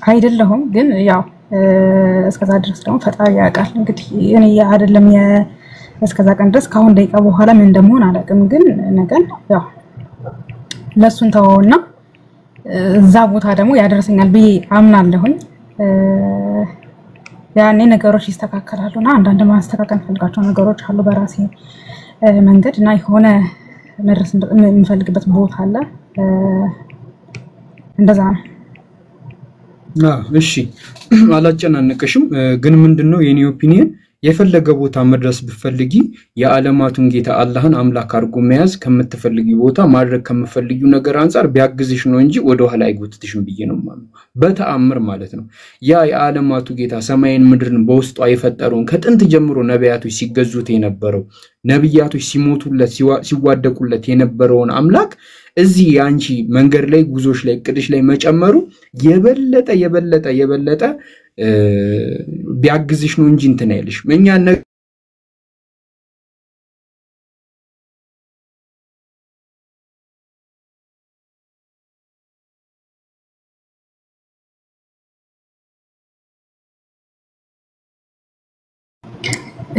አይደለሁም ግን ያው እስከዛ ድረስ ደግሞ ፈጣሪ ያውቃል። እንግዲህ እኔ አይደለም እስከዛ ቀን ድረስ ካሁን ደቂቃ በኋላ ምን እንደምሆን አላውቅም። ግን ነገን ያው ለሱን ተወውና እዛ ቦታ ደግሞ ያደርሰኛል ብዬ አምናለሁኝ። ያኔ ነገሮች ይስተካከላሉና አንዳንድ ማስተካከል ፈልጋቸው ነገሮች አሉ በራሴ መንገድ እና የሆነ መድረስ የምፈልግበት ቦታ አለ። እንደዛ ነው። እሺ አላጨናነቀሽም። ግን ምንድነው የኔ ኦፒኒየን የፈለገ ቦታ መድረስ ብፈልጊ የዓለማቱን ጌታ አላህን አምላክ አድርጎ መያዝ ከምትፈልጊ ቦታ ማድረግ ከምትፈልጊው ነገር አንፃር ቢያግዝሽ ነው እንጂ ወደ ኋላ አይጎትትሽም ብዬ ነው ማለት በተአምር ማለት ነው። ያ የዓለማቱ ጌታ ሰማይን ምድርን በውስጡ የፈጠረውን ከጥንት ጀምሮ ነቢያቶች ሲገዙት የነበረው ነብያቶች ሲሞቱለት ሲዋደቁለት የነበረውን አምላክ እዚህ ያንቺ መንገድ ላይ ጉዞሽ ላይ ቅድሽ ላይ መጨመሩ የበለጠ ቢያግዝሽ ነው እንጂ እንትን አይልሽ። እኛ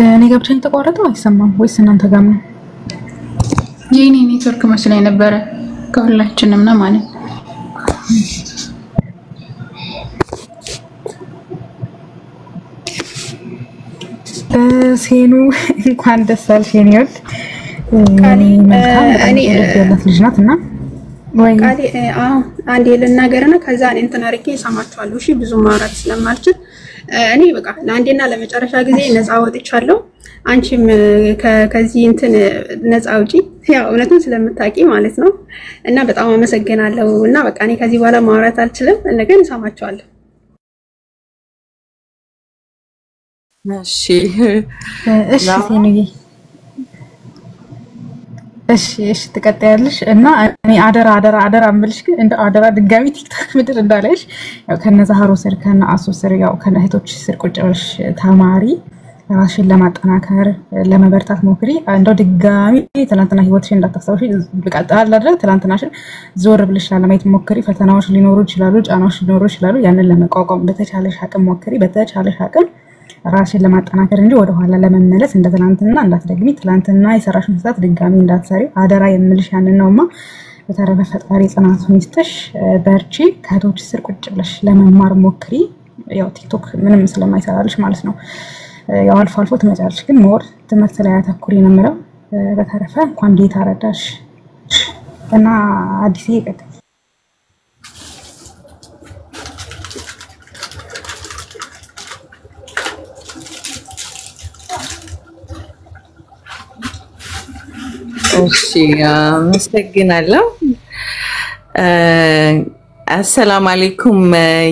እኔ ገብቼኝ ተቋረጠው አይሰማም ወይስ እናንተ ጋር ነው? የኔ ኔትወርክ መስሎኝ ነበረ ከሁላችንም ነው ማለት ነው። ሴኑ እንኳን ደስ አለሽ የኔ ወድ። እኔ ያላት ልጅ ናትና ወይ አንዴ ልናገርና ከዛ እኔ እንትን አርቄ እሰማችኋለሁ። እሺ ብዙ ማውራት ስለማልችል እኔ በቃ ለአንዴና ለመጨረሻ ጊዜ ነፃ ወጥቻለሁ። አንቺም ከዚህ እንትን ነፃ አውጪ፣ ያው እውነቱን ስለምታቂ ማለት ነው። እና በጣም አመሰግናለሁ። እና በቃ እኔ ከዚህ በኋላ ማውራት አልችልም፣ ነገር እሰማችኋለሁ። እሺ ሴኑዬ እሺ ትቀጥያለሽ። እና እኔ አደራ እምልሽ ግን እንደ አደራ ድጋሚ ቲክቶክ ምድር እንዳለሽ ያው ከነዛሃሮ ስር ከነ አሶ ስር ያው ከነ እህቶች ስር ቁጭ ብለሽ ተማሪ፣ ራስሽን ለማጠናከር ለመበርታት ሞክሪ። እንደው ድጋሚ ትናንትና ህይወትሽን እንዳታስታውሺ። በቃ አይደል ትናንትናሽን ዞር ብለሽ ለማየት ሞክሪ። ፈተናዎች ሊኖሩ ይችላሉ፣ ጫናዎች ሊኖሩ ይችላሉ። ያንን ለመቋቋም በተቻለሽ አቅም ሞክሪ። በተቻለሽ አቅም ራስሽን ለማጠናከር እንጂ ወደ ኋላ ለመመለስ እንደ ትናንትና እንዳትደግሚ። ትናንትና የሰራሽውን ስህተት ድጋሚ እንዳትሰሪ አደራ የምልሽ ያንን ነውማ። በተረፈ ፈጣሪ ጽናቱን ይስጥሽ፣ በርቺ። ከእህቶች ስር ቁጭ ብለሽ ለመማር ሞክሪ። ያው ቲክቶክ ምንም ስለማይሰራልሽ ማለት ነው። ያው አልፎ አልፎ ትመጫለሽ፣ ግን ሞር ትምህርት ላይ አተኩሪ ነው የምለው። በተረፈ እንኳን ጌታ ረዳሽ እና አዲስ ይቀጥል። እሺ አመሰግናለሁ። አሰላሙ አለይኩም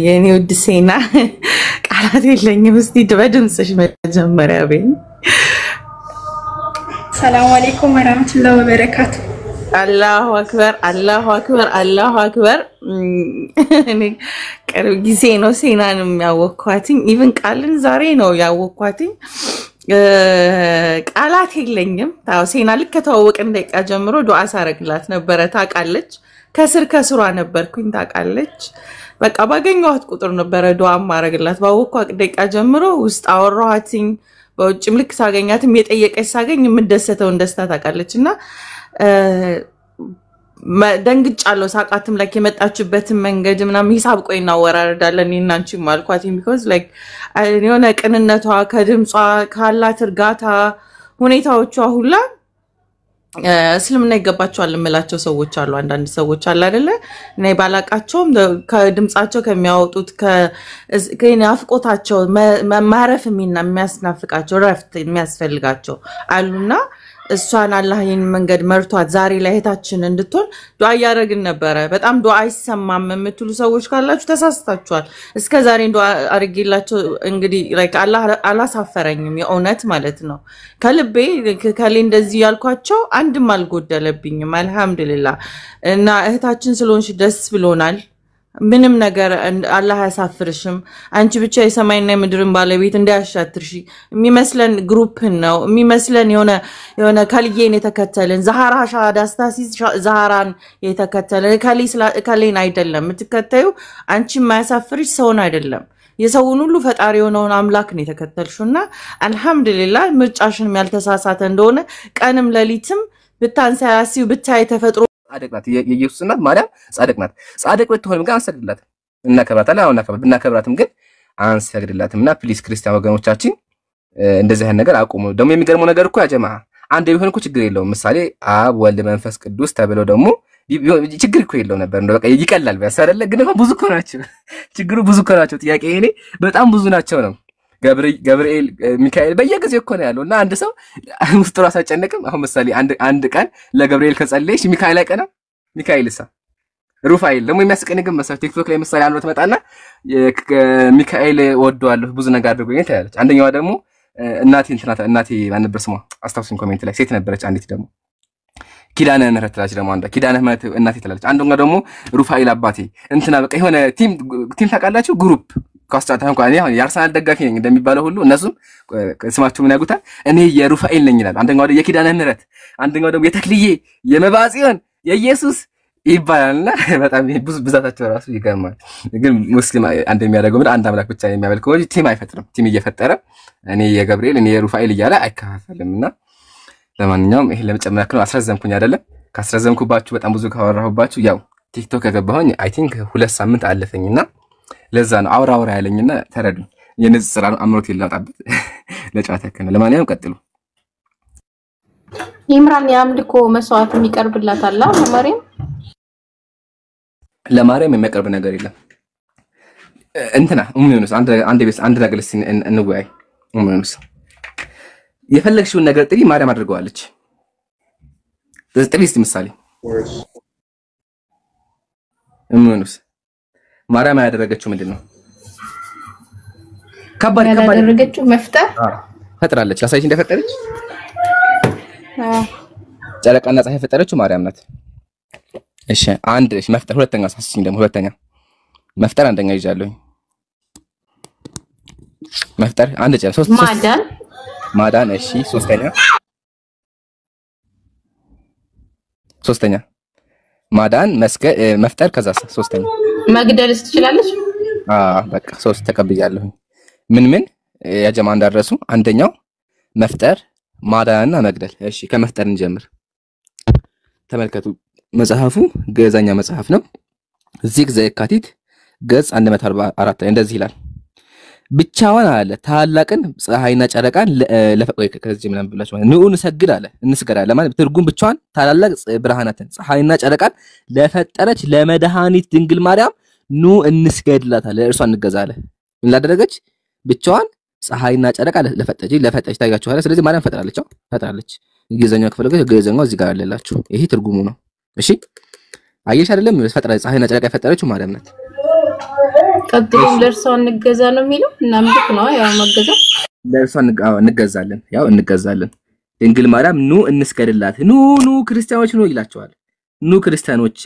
የኔ ውድ ሴና ቃላት የለኝም። እስቲ በድምጽሽ መጀመሪያ በይ። ሰላም አለይኩም ወራህመቱላሂ ወበረካቱ። አላሁ አክበር አላሁ አክበር አላሁ አክበር። እኔ ቅርብ ጊዜ ነው ሴናንም ያወኳትኝ። ኢቭን ቃልን ዛሬ ነው ያወኳትኝ። ቃላት የለኝም። ታው ሴና ልክ ከተዋወቅን ደቂቃ ጀምሮ ዱዓ ሳረግላት ነበረ። ታውቃለች። ከስሯ ነበርኩኝ። ታውቃለች። በቃ ባገኘኋት ቁጥር ነበረ ዱዓ ማረግላት። ባወኳት ደቂቃ ጀምሮ ውስጥ አወራኋትኝ። በውጭም ልክ ሳገኛትም የጠየቀች ሳገኝ የምደሰተውን ደስታ ታውቃለችና ደንግጫለሁ። ሳቃትም ላይክ የመጣችበትን መንገድ ምናምን ሂሳብ ቆይ እናወራረዳለን እናንቺ ማልኳት because like የሆነ ቅንነቷ ከድምጿ ካላት እርጋታ ሁኔታዎቿ ሁላ እስልምና ይገባቸዋል የምላቸው ሰዎች አሉ። አንዳንድ ሰዎች አለ አይደለ እኔ ባላቃቸውም ከድምጻቸው ከሚያወጡት ከናፍቆታቸው ማረፍ የሚያስናፍቃቸው ረፍት የሚያስፈልጋቸው አሉና እሷን አላህ ይሄን መንገድ መርቷት ዛሬ ላይ እህታችን እንድትሆን ዱዓ ያደረግን ነበረ። በጣም ዱዓ አይሰማም የምትሉ ሰዎች ካላችሁ ተሳስታችኋል። እስከ ዛሬ ዱዓ አርጌላችሁ እንግዲህ like አላህ አላሳፈረኝም የእውነት ማለት ነው። ከልቤ ከሌ እንደዚህ ያልኳቸው አንድም አልጎደለብኝም አልহামዱሊላህ። እና እህታችን ስለሆንሽ ደስ ብሎናል። ምንም ነገር አላህ ያሳፍርሽም። አንቺ ብቻ የሰማይና የምድርን ባለቤት እንዳያሻትርሽ የሚመስለን ግሩፕ ነው የሚመስለን የሆነ ከልዬን የተከተለን ዛሃራ ሻዳስታሲ ዛሃራን የተከተለን ከሌን አይደለም የምትከተዩ። አንቺ ማያሳፍርሽ ሰውን አይደለም የሰውን ሁሉ ፈጣሪ የሆነውን አምላክ ነው የተከተልሽውና አልহামዱሊላህ ምርጫሽን ያልተሳሳተ እንደሆነ ቀንም ለሊትም ብታንሳያሲው ብታይ ተፈጥሮ ጻድቅ ናት። የኢየሱስ እናት ማርያም ጻድቅ ናት። ጻድቅ ብትሆንም ግን አንሰግድላትም። እናከብራታለን። አሁን እናከብራትም ግን አንሰግድላትምና ፕሊስ ክርስቲያን ወገኖቻችን እንደዚህ አይነት ነገር አቁሙ። ደግሞ የሚገርመው ነገር እኮ ያ ጀማዓ አንድ ቢሆን እኮ ችግር የለውም። ምሳሌ አብ ወልድ መንፈስ ቅዱስ ተብለው ደግሞ ችግር እኮ የለው ነበር። እንደው በቃ ይቀላል ቢያስ አይደለ? ግን ብዙ እኮ ናቸው ችግሩ ብዙ እኮ ናቸው። ጥያቄ ይሄ በጣም ብዙ ናቸው ነው። ገብርኤል ሚካኤል በየጊዜው እኮ ነው ያለውና አንድ ሰው ውስጥ ራስ አጨነቅም። አሁን ምሳሌ አንድ ቀን ለገብርኤል ከጸለይሽ ሚካኤል አይቀናም? ሚካኤልሳ ሩፋኤል ደግሞ የሚያስቀኝ ግን መሰለኝ ቲክቶክ ላይ ምሳሌ አንዱ ተመጣና ሚካኤል ወደዋለሁ ብዙ ነገር አድርጎኝ ታያለች። አንደኛዋ ደግሞ እናቴ ማን ነበር ስሟ አስታውሱኝ ኮሜንት ላይ ሴት ነበረች። አንዲት ደግሞ ኪዳነ ምህረት ትላለች። ደግሞ አንዷ ኪዳነ ምህረት እናቴ ትላለች። አንደኛዋ ደግሞ ሩፋኤል አባቴ እንትና በቃ የሆነ ቲም ታውቃላችሁ ግሩፕ ኳስጫታ እንኳን ያው የአርሰናል ደጋፊ ነኝ እንደሚባለው ሁሉ እነሱም ስማቸው ምን ያጉታል እኔ የሩፋኤል ነኝ ይላል። አንደኛው ደግሞ የኪዳነ ምህረት አንደኛው ደግሞ የተክልዬ የመባጽዮን የኢየሱስ ይባላልና በጣም ብዙ ብዛታቸው ራሱ ይገርማል። ግን ሙስሊም እንደሚያደርገው ምን አንድ አምላክ ብቻ የሚያመልከው እንጂ ቲም አይፈጥርም። ቲም እየፈጠረ እኔ የገብርኤል እኔ የሩፋኤል እያለ አይከፋፈልምና ለማንኛውም ይሄ ለመጨመር ያክል አስረዘምኩኝ አይደለም። ካስረዘምኩባችሁ በጣም ብዙ ካወራሁባችሁ ያው ቲክቶክ ከገባሁኝ አይ ቲንክ 2 ሳምንት አለፈኝና ለዛ ነው አውራ ያለኝና ተረዱ። የንጽጽር አምሮት ይላጣበት ለጫታ ከነ ለማንኛውም ቀጥሉ። ኢምራን ያምልኮ መስዋዕት የሚቀርብላታል ለማርያም የሚያቀርብ ነገር የለም። እንትና ኡሙኑስ አንድ ነገር እንወያይ። ኡሙኑስ የፈለግሽውን ነገር ጥሪ ማርያም አድርገዋለች። ጥሪ እስቲ ምሳሌ ኡሙኑስ ማርያም ያደረገችው ምንድነው? ከባድ ያደረገችው መፍጠር ፈጥራለች። ያሳይሽ እንደፈጠረች ጨረቃና ፀሐይ ፈጠረችው ማርያም ናት። እሺ አንድ እሺ መፍጠር ሁለተኛ ሳስኝ ደግሞ ሁለተኛ መፍጠር አንደኛ ይዣለሁ። መፍጠር አንድ ጨረቃ ሶስት ማዳን እሺ ሶስተኛ ማዳን መፍጠር ከዛ ሶስተኛ መግደልስ ትችላለች? በቃ 3 ተቀብያለሁ። ምን ያጀማ እንዳደረሱ አንደኛው መፍጠር ማዳንና መግደል። እሺ ከመፍጠር እንጀምር። ተመልከቱ መጽሐፉ ገዛኛ መጽሐፍ ነው። እዚህ ዘየካቲት ገጽ 144 ላይ እንደዚህ ይላል። ብቻዋን አለ ታላቅን ፀሐይና ጨረቃን ለፈቆይ ከዚህ ምናምን ብላችሁ ማለት ነው እንሰግድ አለ እንስገድ አለ ማለት ትርጉም ብቻዋን ታላላቅ ብርሃናትን ፀሐይና ጨረቃን ለፈጠረች ለመድኃኒት ድንግል ማርያም ኑ እንስገድላት አለ እርሷን እንገዛለ ምን ላደረገች ብቻዋን ፀሐይና ጨረቃ ለፈጠረች ታያችኋል። ስለዚህ ማርያም ፈጥራለች። ግዕዘኛው ከፈለገ ግዕዘኛው እዚህ ጋር አለላችሁ። ይሄ ትርጉሙ ነው። እሺ አየሽ አይደለም? ፈጥራ ፀሐይና ጨረቃ የፈጠረችው ማርያም ናት። ቀጥሎም ለእርሷ እንገዛ ነው የሚለው እና ምልክ ነው ያው መገዛ ለእርሷ እንገዛለን። ድንግል ማርያም ኑ እንስገድላት፣ ኑ ክርስቲያኖች ነው ይላቸዋል። ኑ ክርስቲያኖች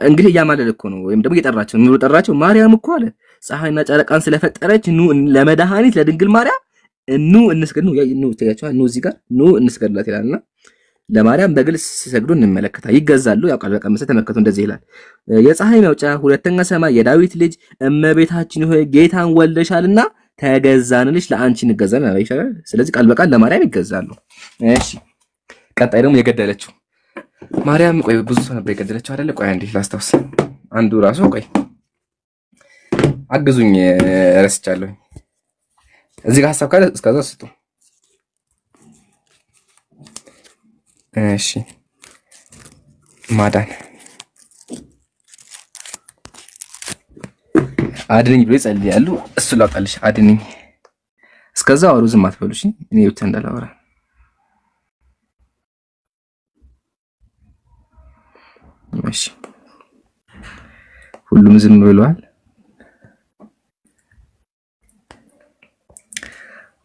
እንግዲህ ያማለል እኮ ነው ወይም ደግሞ እየጠራቸው ነው ጠራቸው። ማርያም እኮ አለ ፀሐይና ጨረቃን ስለፈጠረች ኑ ለመድኃኒት ለድንግል ማርያም ኑ እንስገድ ነው ታያችኋል። ኑ እዚህ ጋር ኑ እንስገድላት ይላልና ለማርያም በግልጽ ሲሰግዱ እንመለከታ ይገዛሉ። ያው ቃል በቃል መሰለኝ ተመከቱ እንደዚህ ይላል። የፀሐይ መውጫ ሁለተኛ ሰማይ የዳዊት ልጅ እመቤታችን ሆይ ጌታን ወልደሻልና ተገዛንልሽ ለአንቺ እንገዛለን ይሻላል። ስለዚህ ቃል በቃል ለማርያም ይገዛሉ። እሺ ቀጣይ ደግሞ የገደለችው ማርያም ቆይ ብዙ ሰው ነበር የገደለችው አይደለ? ቆይ አንዴ ላስታውስ። አንዱ ራሱ ቆይ አግዙኝ ረስቻለሁ። እዚህ ጋር ሐሳብ ካለ እስከዛ ስጡ። እሺ ማዳን አድነኝ ብሎ ይጸልያሉ። እሱ ላውጣልሽ አድነኝ። እስከዛ አውሩ ዝም አትበሉ እሺ። እኔ ብቻ እንዳላወራ እሺ። ሁሉም ዝም ብለዋል።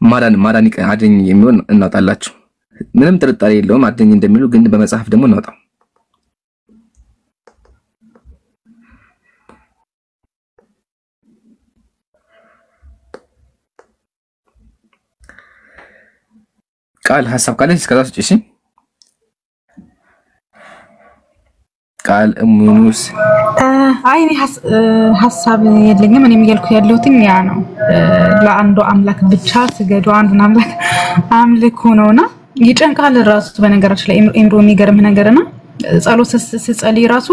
ማዳን አድነኝ የሚሆን እናውጣላችሁ። ምንም ጥርጣሬ የለውም አድነኝ እንደሚሉ ግን በመጽሐፍ ደግሞ እናውጣው። ቃል ሐሳብ ካለ እስከዛ ስጪ እሺ። ቃል ሙኑስ አይ እኔ ሐሳብ የለኝም። እኔም እያልኩ ያለሁት ያ ነው። ለአንዱ አምላክ ብቻ ስገዱ፣ አንዱን አምላክ አምልኩ ነውና ይጨንቃል ራሱ። በነገራችን ላይ ኤምሮ የሚገርም ነገርና ጸሎት ስትጸልይ ራሱ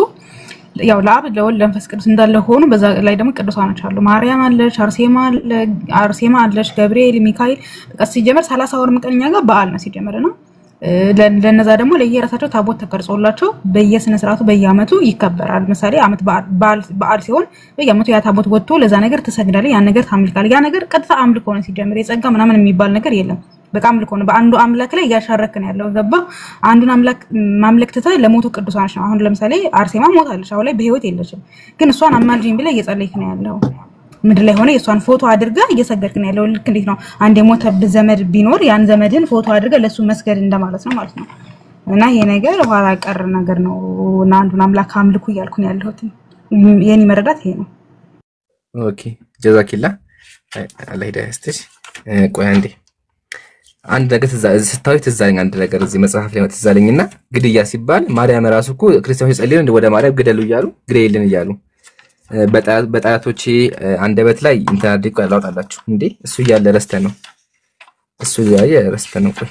ያው ለአብ ለወልድ ለመንፈስ ቅዱስ እንዳለ ሆኖ በዛ ላይ ደግሞ ቅዱሳኖች አሉ። ማርያም አለች፣ አርሴማ አለች፣ ገብርኤል፣ ሚካኤል በቃ ሲጀመር 30 ወር ምቀኛ ጋር በዓል ነው ሲጀመርና ለነዛ ደግሞ ለየራሳቸው ታቦት ተቀርጾላቸው በየስነ ስርዓቱ በየአመቱ ይከበራል። ለምሳሌ አመት በዓል ሲሆን በየአመቱ ያ ታቦት ወጥቶ ለዛ ነገር ትሰግዳለህ፣ ያን ነገር ታምልካለህ። ያ ነገር ቀጥታ አምልኮ ነው ሲጀመር። የጸጋ ምናምን የሚባል ነገር የለም። በቃ አምልኮ ነው። በአንዱ አምላክ ላይ ያሻረክን ያለው ገባ። አንዱን አምላክ ማምለክ ትተህ ለሞቱ ቅዱሳኖች ነው። አሁን ለምሳሌ አርሴማ ሞታለች፣ አሁን ላይ በህይወት የለችም። ግን እሷን አማልጅኝ ብለህ እየጸለይክ ነው ያለው። ምድር ላይ ሆነ የሷን ፎቶ አድርጋ እየሰገድክ ነው ያለው። ልክ እንዴት ነው አንድ የሞተብህ ዘመድ ቢኖር ያን ዘመድን ፎቶ አድርጋ ለሱ መስገድ እንደማለት ነው ማለት ነው። እና ይሄ ነገር ኋላ ቀር ነገር ነው እና አንዱን አምላክ አምልኩ እያልኩ ነው ያለሁት። የኔ መረዳት ይሄ ነው። ኦኬ ጀዛኪላ አላህ ይደስትሽ። ቆይ አንድ ነገር ስታዩት ትዛለኝ አንድ ነገር እዚህ መጽሐፍ ላይ ትዛለኝና ግድያ ሲባል ማርያም ራሱ እኮ ክርስቲያኖች ጸልየው ወደ ማርያም ግደሉ እያሉ ግደይልን እያሉ በጣቶቼ አንደበት ላይ ኢንተርዲክ ያላውጣላችሁ እንዴ እሱ ያለ ረስተ ነው ቆይ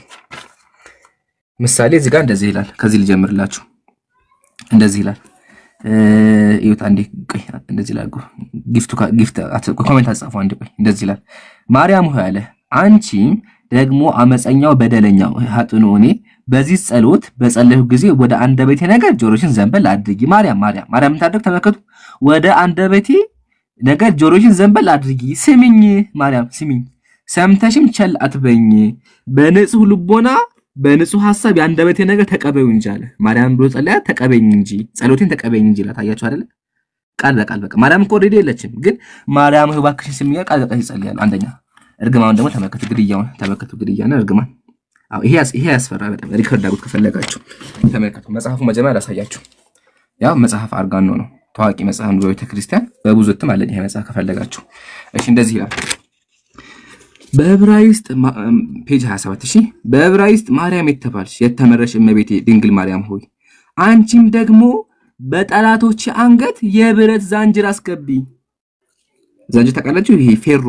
ምሳሌ እዚህ ጋር እንደዚህ ይላል። ከዚህ ልጀምርላችሁ። እንደዚህ ይላል ይውጣ እንዴ ቆይ እንደዚህ ይላል። ጊፍት ኮሜንት አጻፉ አንዴ ቆይ እንደዚህ ይላል። ማርያም ሆይ አለ አንቺ ደግሞ አመፀኛው በደለኛው ኃጥኑ እኔ በዚህ ጸሎት በጸለይሁ ጊዜ ወደ አንደበቴ ነገር ጆሮሽን ዘንበል አድርጊ። ማርያም ታደርግ ተመከቱ። ወደ አንደበቴ ነገር ጆሮሽን ዘንበል አድርጊ። ስሚኝ ማርያም ስሚኝ፣ ሰምተሽም ቸል አትበኝ። በንጹህ ልቦና በንጹህ ሐሳብ የአንደበቴ ነገር ተቀበዩ እንጂ አለ ማርያም ብሎ ጸለያ። ተቀበኝ እንጂ ጸሎቴን ተቀበኝ እንጂ ታያችሁ አይደለ? ቃል በቃል በቃ ማርያም እኮ ኦሬዲ የለችም፣ ግን ማርያም እባክሽን ስሚኝ ቃል በቃል ይጸልያል። አንደኛ እርግማን ደግሞ ተመከቱ፣ ግድያውን ተመከቱ፣ ግድያና እርግማን። አዎ ይሄ ያስፈራል በጣም። ሪከርድ አድርጉት ከፈለጋችሁ ተመከቱ። መጽሐፉ መጀመሪያ ላሳያችሁ። ያው መጽሐፍ አርጋኖ ነው ታዋቂ መጽሐፍ ነው በቤተ ክርስቲያን በብዙ እትም አለ ይሄ መጽሐፍ ከፈለጋችሁ። እሺ እንደዚህ ይላል በዕብራይስጥ ፔጅ 27 እሺ በዕብራይስጥ ማርያም የተባልሽ የተመረሽ እመቤቴ ድንግል ማርያም ሆይ አንቺም ደግሞ በጠላቶች አንገት የብረት ዛንጅር አስገቢ። ዛንጅር ታውቃላችሁ? ይሄ ፌሮ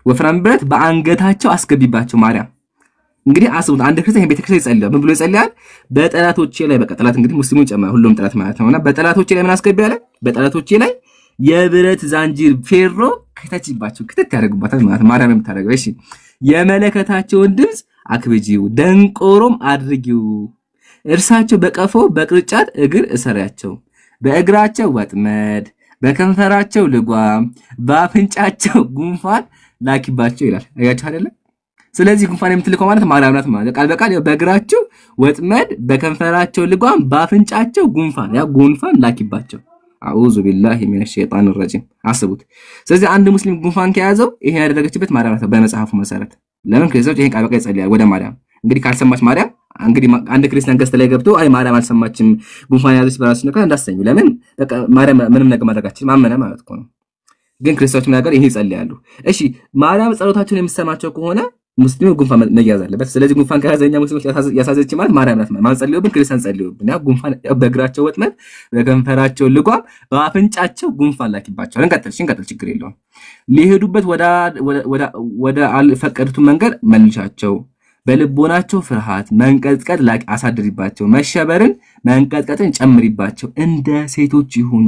ወፍራም ብረት በአንገታቸው አስገቢባቸው ማርያም። እንግዲህ አስቡት አንድ ክርስቲያን ቤተክርስቲያን ይጸልያል። ምን ብሎ ይጸልያል? በጠላቶቼ ላይ በቃ ጠላት እንግዲህ ሙስሊሙን ጨምሮ ሁሉም ጠላት ማለት ነውና በጠላቶቼ ላይ ምን አስገቢ አለ? በጠላቶቼ ላይ የብረት ዛንጅር ፌሮ ከተችባቸው ክትት ያደርጉባታል ማለት ማርያም የምታደርገው። እሺ የመለከታቸውን ድምጽ አክብጂው ደንቆሮም አድርጊው። እርሳቸው በቀፎ በቅርጫት እግር እሰሪያቸው። በእግራቸው ወጥመድ በከንፈራቸው ልጓም በአፍንጫቸው ጉንፋን ላኪባቸው ይላል። አያችሁ አይደለ? ስለዚህ ጉንፋን የምትልከው ማለት ማርያም ናት ማለት ቃል በቃል በእግራቸው ወጥመድ በከንፈራቸው ልጓም ባፍንጫቸው ጉንፋን ያ ጉንፋን ላኪባቸው። አዑዙ ቢላሂ ሚነ ሸይጣን ረጂም። አስቡት። ስለዚህ አንድ ሙስሊም ጉንፋን ከያዘው ይሄ ያደረገችበት ማርያም ናት በመጽሐፉ መሰረት። ለምን ክርስቲያኖች ይሄን ቃል በቃል ይጸልያል ወደ ማርያም። እንግዲህ ካልሰማች ማርያም እንግዲህ አንድ ክርስቲያን ገስት ላይ ገብቶ አይ ማርያም አልሰማችም ጉንፋን ያዘች በራሱ ነው እንዳሰኙ። ለምን በቃ ማርያም ምንም ነገር ማድረጋችን ማመነ ማለት እኮ ነው። ግን ክርስቲያኖች ምን ነገር ይሄ ይጸልያሉ። እሺ ማርያም ጸሎታቸውን የምትሰማቸው ከሆነ ሙስሊሙ ጉንፋን መያዝ አለበት። ስለዚህ ጉንፋን ከያዘኛ ሙስሊሞች ያሳዘች ማለት ማርያም ናት። ማን ጸልዩብን? ክርስቲያን ጸልዩብን። ያ ጉንፋን በእግራቸው ወጥመድ በከንፈራቸው ልጓም በአፍንጫቸው ጉንፋን ላኪባቸው። እንቀጥል ችግር የለውም። ሊሄዱበት ወደ አልፈቀዱት መንገድ መልሻቸው። በልቦናቸው ፍርሃት መንቀጥቀጥ አሳድሪባቸው። መሸበርን መንቀጥቀጥን ጨምሪባቸው። እንደ ሴቶች ይሁኑ።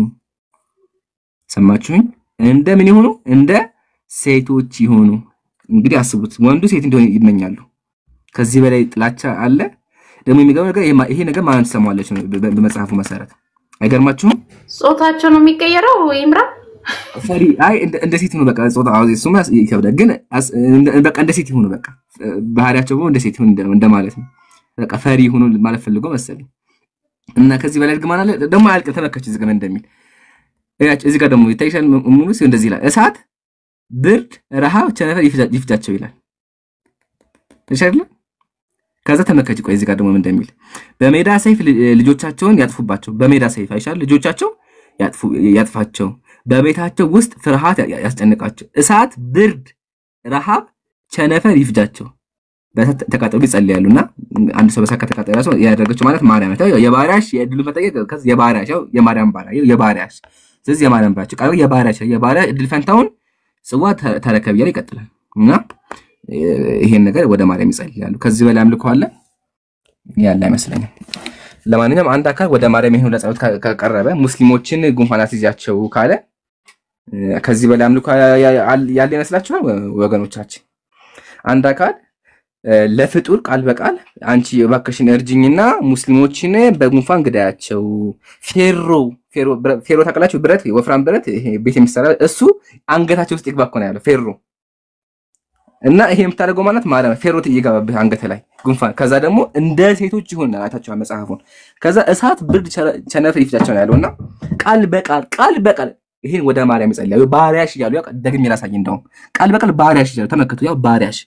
ሰማችሁኝ? እንደ ምን ይሁኑ? እንደ ሴቶች ይሁኑ። እንግዲህ አስቡት፣ ወንዱ ሴት እንደሆነ ይመኛሉ። ከዚህ በላይ ጥላቻ አለ? ደግሞ የሚገርመው ነገር ይሄ ነገር ማን ተሰማለች ነው በመጽሐፉ መሰረት። አይገርማችሁም? ጾታቸው ነው የሚቀየረው ይምራ ፈሪ አይ እንደ ሴት ነው በቃ ጾታ እሱማ ይከብዳል። ግን በቃ እንደ ሴት ይሁኑ በቃ ባህሪያቸው እንደ ሴት ይሁኑ እንደማለት ነው። በቃ ፈሪ ይሁኑ ማለት ፈልጎ መሰለኝ። እና ከዚህ በላይ ግማና አለ ደግሞ አልቀ ተመከች እዚህ ጋር እንደሚል እዚህ ጋር ደግሞ ይታይሻል ሙሉ ሲሆን እንደዚህ ይላል እሳት ብርድ ረሃብ ቸነፈር ይፍጃቸው ይላል። እሺ አይደል? ከዛ ተመከች ቆይ እዚህ ጋር ደግሞ እንደሚል በሜዳ ሰይፍ ልጆቻቸውን ያጥፉባቸው። በሜዳ ሰይፍ አይሻል ልጆቻቸው ያጥፋቸው። በቤታቸው ውስጥ ፍርሃት ያስጨንቃቸው። እሳት ብርድ ረሃብ ቸነፈር ይፍጃቸው። በተቃጠሉ ይጸልያሉና አንድ ሰው በሳካ ተቃጠለ ሰው ያደረገችው ማለት ማርያም ናት። የባሪያሽ የድሉ መጠየቅ ከዚህ የባሪያሽ የማርያም ባሪያ የባሪያሽ ስለዚህ የማርያም ባሪያ ቃሉ የባሪያ እድል ፈንታውን ጽዋ ተረከብ ይላል ይቀጥላል። እና ይሄን ነገር ወደ ማርያም ይጸልያሉ። ከዚህ በላይ አምልኮ አለ ያለ አይመስለኝም። ለማንኛውም አንድ አካል ወደ ማርያም ይሄን ለጸሎት ካቀረበ ሙስሊሞችን ጉንፋን አስይዛቸው ካለ ከዚህ በላይ አምልኮ ያለ ይመስላችኋል ወገኖቻችን? አንድ አካል ለፍጡር ቃል በቃል አንቺ እባክሽን እርጅኝና ሙስሊሞችን በጉንፋን ግዳያቸው ፌሮ ታቀላችሁ ብረት ወፍራም ብረት ይሄ ቤት የሚሰራ እሱ አንገታቸው ውስጥ ይግባ እኮ ነው ያለው ፌሮ። እና ይሄ የምታደርገው ማለት ማርያም ፌሮት ይገባብህ አንገት ላይ ጉንፋን። ከዛ ደግሞ እንደ ሴቶች ይሁን አታቸው መጽሐፉን። ከዛ እሳት ብርድ ቸነፈር ይፍጃቸው ነው ያለውና ቃል በቃል ይሄን ወደ ማርያም ይጸልያሉ። ባሪያሽ ይያሉ ያው ደግሜ ላሳይ እንደውም ቃል በቃል ባሪያሽ ይያሉ። ተመከቱ ያው ባሪያሽ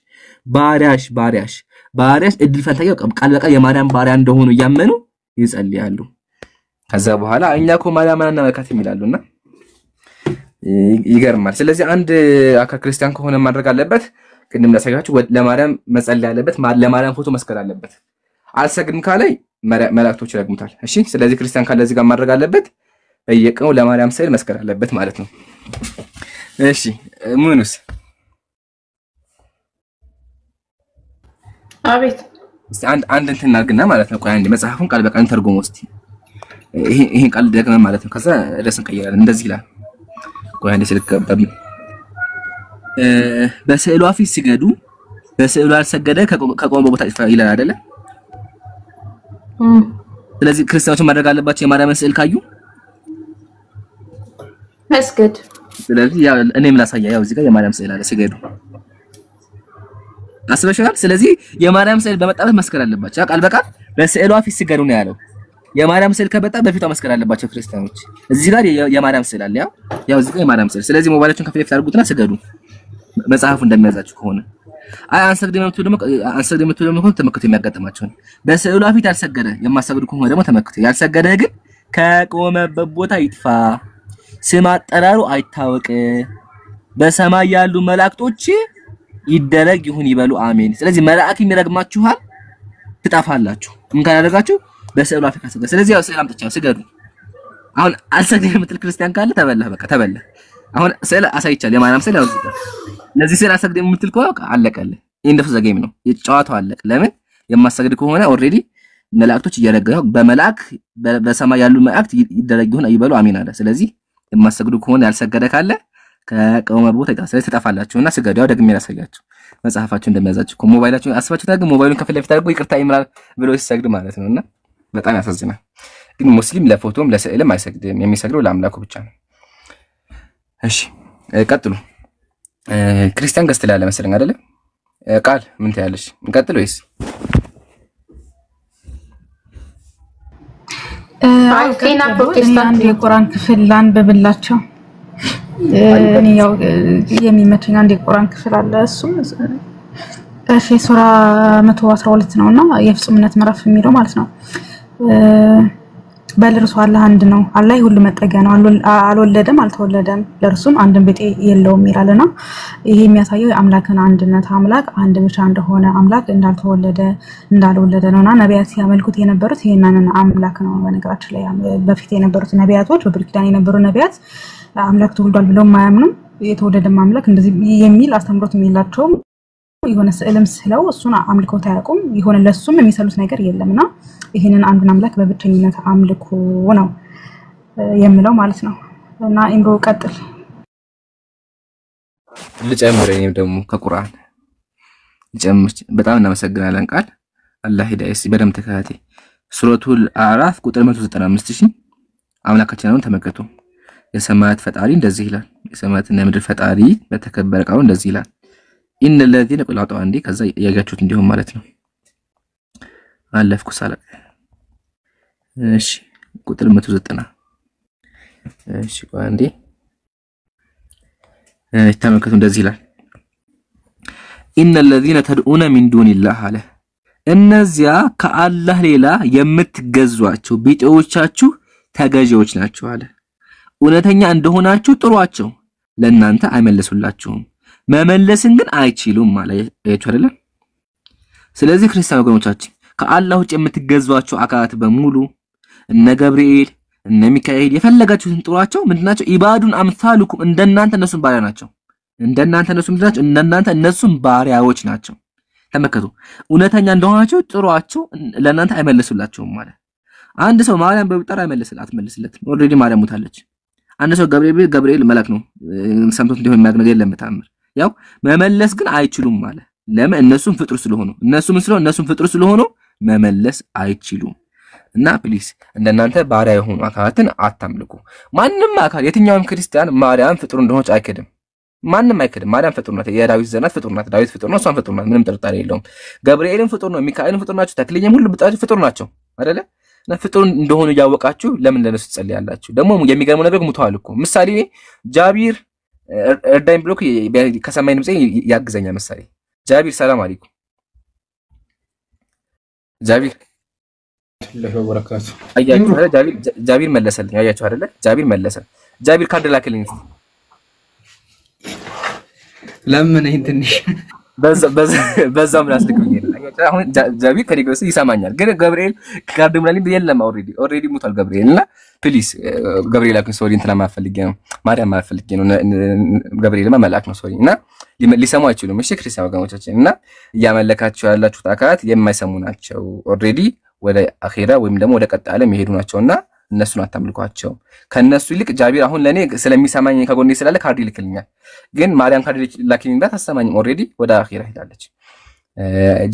እድል ፈንታው ቃል በቃል የማርያም ባሪያ እንደሆኑ ያመኑ ይጸልያሉ። ከዛ በኋላ እኛ እኮ ማርያምን እናመልካት ይላሉና ይገርማል። ስለዚህ አንድ አካል ክርስቲያን ከሆነ ማድረግ አለበት ቅድም ላሳያችሁ ለማርያም መጸለይ አለበት። ለማርያም ፎቶ መስቀል አለበት። አልሰግድም ካለ መላእክቶች ይረግሙታል። እሺ ስለዚህ ክርስቲያን ካለ እዚህ ጋር ማድረግ አለበት በየቀኑ ለማርያም ስዕል መስቀል አለበት ማለት ነው። እሺ ሙኑስ አቤት አንድ እንትን እናድርግና ማለት ነው። ቆይ አንዴ መጽሐፉን ቃል በቃል ተርጉሞ እስቲ ይሄን ቃል ደግመን ማለት ነው። ከዛ ርዕስ እንቀይራለን። እንደዚህ ይላል። ቆይ አንዴ ስለከበብ በስዕሏ ፊት ሲገዱ በስዕሏ አልሰገደ ከቆመ ቦታ ይላል አይደለ? ስለዚህ ክርስቲያኖች ማድረግ አለባቸው የማርያምን ስዕል ካዩ መስገድ። ስለዚህ ያው እኔም ላሳያ ያው እዚህ ጋር የማርያም ስዕል አለ ሲገዱ አስበሽዋል። ስለዚህ የማርያም ስዕል በመጣበት መስከር አለባቸው። ቃል በቃል በስዕሏ ፊት ሲገዱ ነው ያለው። የማርያም ስዕል ከመጣ በፊቷ መስከር አለባቸው ክርስቲያኖች። እዚህ ጋር የማርያም ስዕል አለ ያው እዚህ ጋር የማርያም ስዕል። ስለዚህ ሞባይላችሁን ከፊት ለፊት አድርጉትና ስገዱ መጽሐፉ እንደሚያዛችሁ ከሆነ። አይ አንሰግድም የምትሉ ደግሞ ተመክቶ የሚያጋጥማችሁ በስዕሏ ፊት ያልሰገደ የማሰግዱ ከሆነ ደግሞ ተመክቶ ያልሰገደ ግን ከቆመበት ቦታ ይጥፋ፣ ስም አጠራሩ አይታወቅ፣ በሰማይ ያሉ መላእክቶች ይደረግ ይሁን ይበሉ አሜን። ስለዚህ መላእክ ይረግማችኋል ትጠፋላችሁ ምን ካላደረጋችሁ በስዕሏ ፊት ካሰገደ። ስለዚህ ያው ሰላም ተቻው ስገዱ። አሁን አልሰግድም የምትል ክርስቲያን ካለ ተበላህ በቃ ተበላህ። አሁን ስዕል አሳይቻለሁ የማርያም ስዕል ያው ለዚህ ስዕል አሰግድ የምትል ከሆነ አለቀልህ። ኢንደፍ ዘ ጌም ነው የጨዋታው አለቀ። ለምን የማሰግድ ከሆነ ኦሬዲ መላእክቶች እየረገሙ በመላእክ በሰማይ ያሉ መላእክት ይደረግ ይሁን ይበሉ አሜን አለ። ስለዚህ የማሰግዱ ከሆነ ያልሰገደ ካለ ከቆመ ቦታ ይጣ። ስለዚህ ተጣፋላችሁና ስገዱ። ያው ደግሜ ያሳያችሁ መጽሐፋችሁ እንደሚያዛችሁ ሞባይላችሁ አስባችሁ ታርጉ። ሞባይሉን ከፊት ለፊት አድርጉ ይቅርታ ይምራል ብሎ ሲሰግድ ማለት ነውና በጣም ያሳዝናል። ግን ሙስሊም ለፎቶም ለስዕልም አይሰግድም። የሚሰግደው ለአምላኩ ብቻ ነው። እሺ ቀጥሉ። ክርስቲያን ገዝት ላይ መሰለኝ አይደለ? ቃል ምን ትያለሽ? እንቀጥል ወይስ? ጤና ፕሮቴስታንት የቁርአን ክፍል ላንብብላቸው። እኔ ያው የሚመቸኝ አንድ የቁርአን ክፍል አለ። እሱም እሺ ሱራ 112 ነውና የፍጹምነት ምዕራፍ የሚለው ማለት ነው። በለርሱ አላህ አንድ ነው፣ አላህ ሁሉ መጠጊያ ነው፣ አልወለደም አልተወለደም፣ ለርሱም አንድም ብጤ የለውም ይላልና ይሄ የሚያሳየው የአምላክን አንድነት አምላክ አንድ ብቻ እንደሆነ አምላክ እንዳልወለደ ነውና ነቢያት ሲያመልኩት የነበሩት ይሄንን አምላክ ነው። በነገራችን ላይ በፊት የነበሩት ነቢያቶች በብሉይ ኪዳን የነበሩ ነቢያት አምላክ ተወልዷል ብለው ማያምኑም የተወለደ አምላክ እንደዚህ የሚል አስተምሮት የሚላቸው የሆነ ስዕልም ስለው እሱን አምልኮት አያውቁም። የሆነ ለሱም የሚሰሉት ነገር የለምና ይሄንን አንዱን አምላክ በብቸኝነት አምልኮ ነው የሚለው ማለት ነው። እና ኢምሮ ቀጥል። ልጨምር እኔም ደግሞ ከቁርአን ልጨምር። በጣም እናመሰግናለን ቃል አላህ ሂዳይስ በደም ተከታቴ ሱረቱል አዕራፍ ቁጥር 195 አምላካችንን ተመልከቱ። የሰማያት ፈጣሪ እንደዚህ ይላል። የሰማያትና የምድር ፈጣሪ በተከበረ ቃሉ እንደዚህ ይላል። ኢነ الذين قلعوا عندي ከዛ ያጋችሁት እንዲሁም ማለት ነው። አለፍኩ ሳለቅ እሺ ቁጥር 190 እሺ አንዴ ተመልከቱ እንደዚህ ይላል። ኢነ الذين تدعون من دون الله አለ እነዚያ ከአላህ ሌላ የምትገዟቸው ቢጤዎቻችሁ ተገዢዎች ናቸው አለ። እውነተኛ እንደሆናችሁ ጥሯቸው፣ ለእናንተ አይመለሱላችሁም፣ መመለስን ግን አይችሉም ማለት አይደለ? ስለዚህ ክርስቲያን ወገኖቻችን ከአላህ ውጭ የምትገዟቸው አካላት በሙሉ እነ ገብርኤል እነ ሚካኤል የፈለጋችሁትን ጥሯቸው ምንድናቸው? ኢባዱን አምሳሉኩም እንደናንተ እነሱም ባሪያ ናቸው። እንደናንተ እነሱም ምንድናቸው? እንደናንተ እነሱም ባሪያዎች ናቸው። ተመከቱ እውነተኛ እንደሆናችሁ ጥሯቸው፣ ለእናንተ አይመለሱላችሁም ማለት። አንድ ሰው ማርያም በብጠራ አትመልስለትም። ኦሬዲ ማርያም ሞታለች። አንድ ሰው ገብርኤል መልአክ ነው ሰምቶት እንዲሆን የሚያገኘው የለም ተአምር። ያው መመለስ ግን አይችሉም ማለት ለምን? እነሱም ፍጡር ስለሆኑ እነሱም ፍጡር ስለሆኑ መመለስ አይችሉም። እና ፕሊስ እንደናንተ ባሪያ የሆኑ አካላትን አታምልኩ። ማንንም አካል የትኛውም ክርስቲያን ማርያም ፍጡር እንደሆነች አይከድም። ማንንም አይከድም። ማርያም ፍጡር ናት። የዳዊት ዘር ናት፣ ፍጡር ናት። ዳዊት ፍጡር ነው፣ እሷም ፍጡር ናት። ምንም ጥርጣሬ የለውም። ገብርኤልም ፍጡር ነው፣ ሚካኤልም ፍጡር ናቸው፣ ተክልዬም ሁሉ ብጣችሁ ፍጡር ናቸው አይደለ? እና ፍጡር እንደሆኑ ያወቃችሁ ለምን ለነሱ ትጸልያላችሁ? ደግሞ የሚገርመው ነገር ሙተዋል እኮ። ምሳሌ ጃቢር እርዳኝ ብሎ ከሰማይ ድምጽ ያግዘኛል። ምሳሌ ጃቢር ሰላም አለይኩም ጃቢር ለበረካቱ አያችሁ አይደል? ጃቢር መለሰልኝ። አያችሁ አይደለ? ጃቢር መለሰ። ጃቢር ካርድ ላክልኝ እስቲ ለምን ይሄን ትንሽ በዛም ላስልክልኝ። አሁን ጃቢር ከዲግስ ይሰማኛል፣ ግን ገብርኤል ካርድ ምናምን የለም። ኦሬዲ ሙቷል ገብርኤል። እና ፕሊስ ገብርኤል አክን ሶሪ እንትና ማፈልጌ ነው ማርያም ማፈልጌ ነው ገብርኤል መልአክ ነው ሶሪ። እና ሊሰሙ አይችሉም። እሺ ክርስቲያን ወገኖቻችን፣ እና እያመለካችሁ ያላችሁት አካላት የማይሰሙ ናቸው። ኦሬዲ ወደ አኺራ ወይም ደግሞ ወደ ቀጣይ ዓለም ይሄዱ ናቸውና እነሱን አታምልኳቸው። ከነሱ ይልቅ ጃቢር አሁን ለኔ ስለሚሰማኝ ከጎኔ ስላለ ካርድ ይልክልኛል፣ ግን ማርያም ካርድ ላኪኝ እንዳት አሰማኝ። ኦሬዲ ወደ አኺራ ሄዳለች።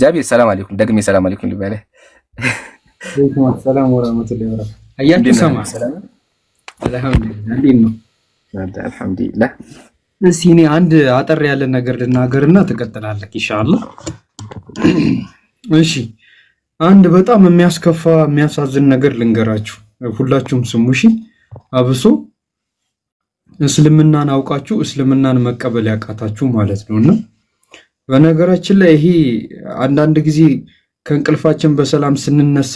ጃቢር ሰላም አለይኩም ደግሜ ሰላም አለይኩም ልበለ። ሰላም ወራህመቱላሂ ወበረካቱ። አያችሁ ሰማ አልሐምዱሊላህ እንዴት ነው? አልሐምዱሊላህ። እስኪ እኔ አንድ አጠር ያለ ነገር ልናገርና ትቀጥላለህ ኢንሻአላህ። እሺ አንድ በጣም የሚያስከፋ የሚያሳዝን ነገር ልንገራችሁ፣ ሁላችሁም ስሙ እሺ። አብሶ እስልምናን አውቃችሁ እስልምናን መቀበል ያቃታችሁ ማለት ነውና በነገራችን ላይ ይሄ አንዳንድ ጊዜ ከእንቅልፋችን በሰላም ስንነሳ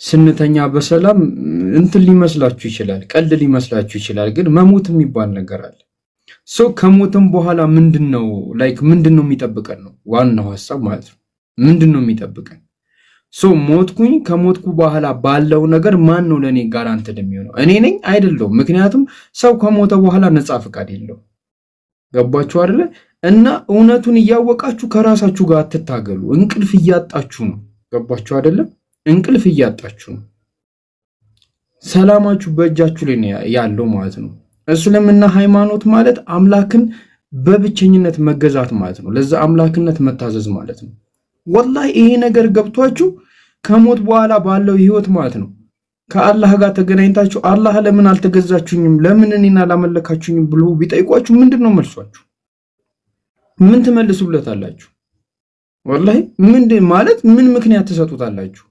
ስንተኛ በሰላም እንትን ሊመስላችሁ ይችላል፣ ቀልድ ሊመስላችሁ ይችላል፣ ግን መሞት የሚባል ነገር አለ። ከሞትም በኋላ ምንድነው ምንድነው የሚጠብቀን ነው ዋናው ሐሳብ ማለት ነው። ምንድነው የሚጠብቀን? ሞትኩኝ ከሞትኩ በኋላ ባለው ነገር ማን ነው ለኔ ጋራንትድ የሚሆነው? እኔ ነኝ አይደለም? ምክንያቱም ሰው ከሞተ በኋላ ነፃ ፍቃድ የለው። ገባችሁ አይደለ? እና እውነቱን እያወቃችሁ ከራሳችሁ ጋር አትታገሉ። እንቅልፍ እያጣችሁ ነው። ገባችሁ አይደለ? እንቅልፍ እያጣችሁ ነው። ሰላማችሁ በእጃችሁ ላይ ያለው ማለት ነው። እስልምና ሃይማኖት ማለት አምላክን በብቸኝነት መገዛት ማለት ነው። ለዛ አምላክነት መታዘዝ ማለት ነው። ወላሂ ይሄ ነገር ገብቷችሁ ከሞት በኋላ ባለው ህይወት ማለት ነው ከአላህ ጋር ተገናኝታችሁ አላህ ለምን አልተገዛችሁኝም ለምን እኔን አላመለካችሁኝም ብሎ ቢጠይቋችሁ ምንድነው መልሷችሁ? ምን ትመልሱለታላችሁ? ወላሂ ማለት ምን ምክንያት ተሰጡታላችሁ?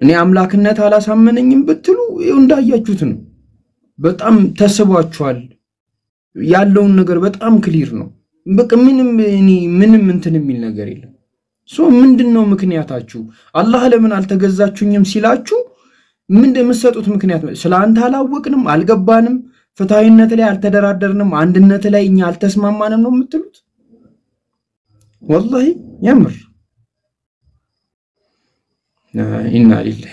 እኔ አምላክነት አላሳመነኝም ብትሉ እንዳያችሁት ነው። በጣም ተስባችኋል። ያለውን ነገር በጣም ክሊር ነው። በቃ ምንም እንትን የሚል ነገር የለም። ምንድነው ምክንያታችሁ? አላህ ለምን አልተገዛችሁኝም ሲላችሁ ምንድነው የምትሰጡት ምክንያት? ስላንተ አላወቅንም፣ አልገባንም፣ ፍትሃዊነት ላይ አልተደራደርንም፣ አንድነት ላይ እኛ አልተስማማንም ነው የምትሉት? ወላሂ ያምር ኢና ሊላሂ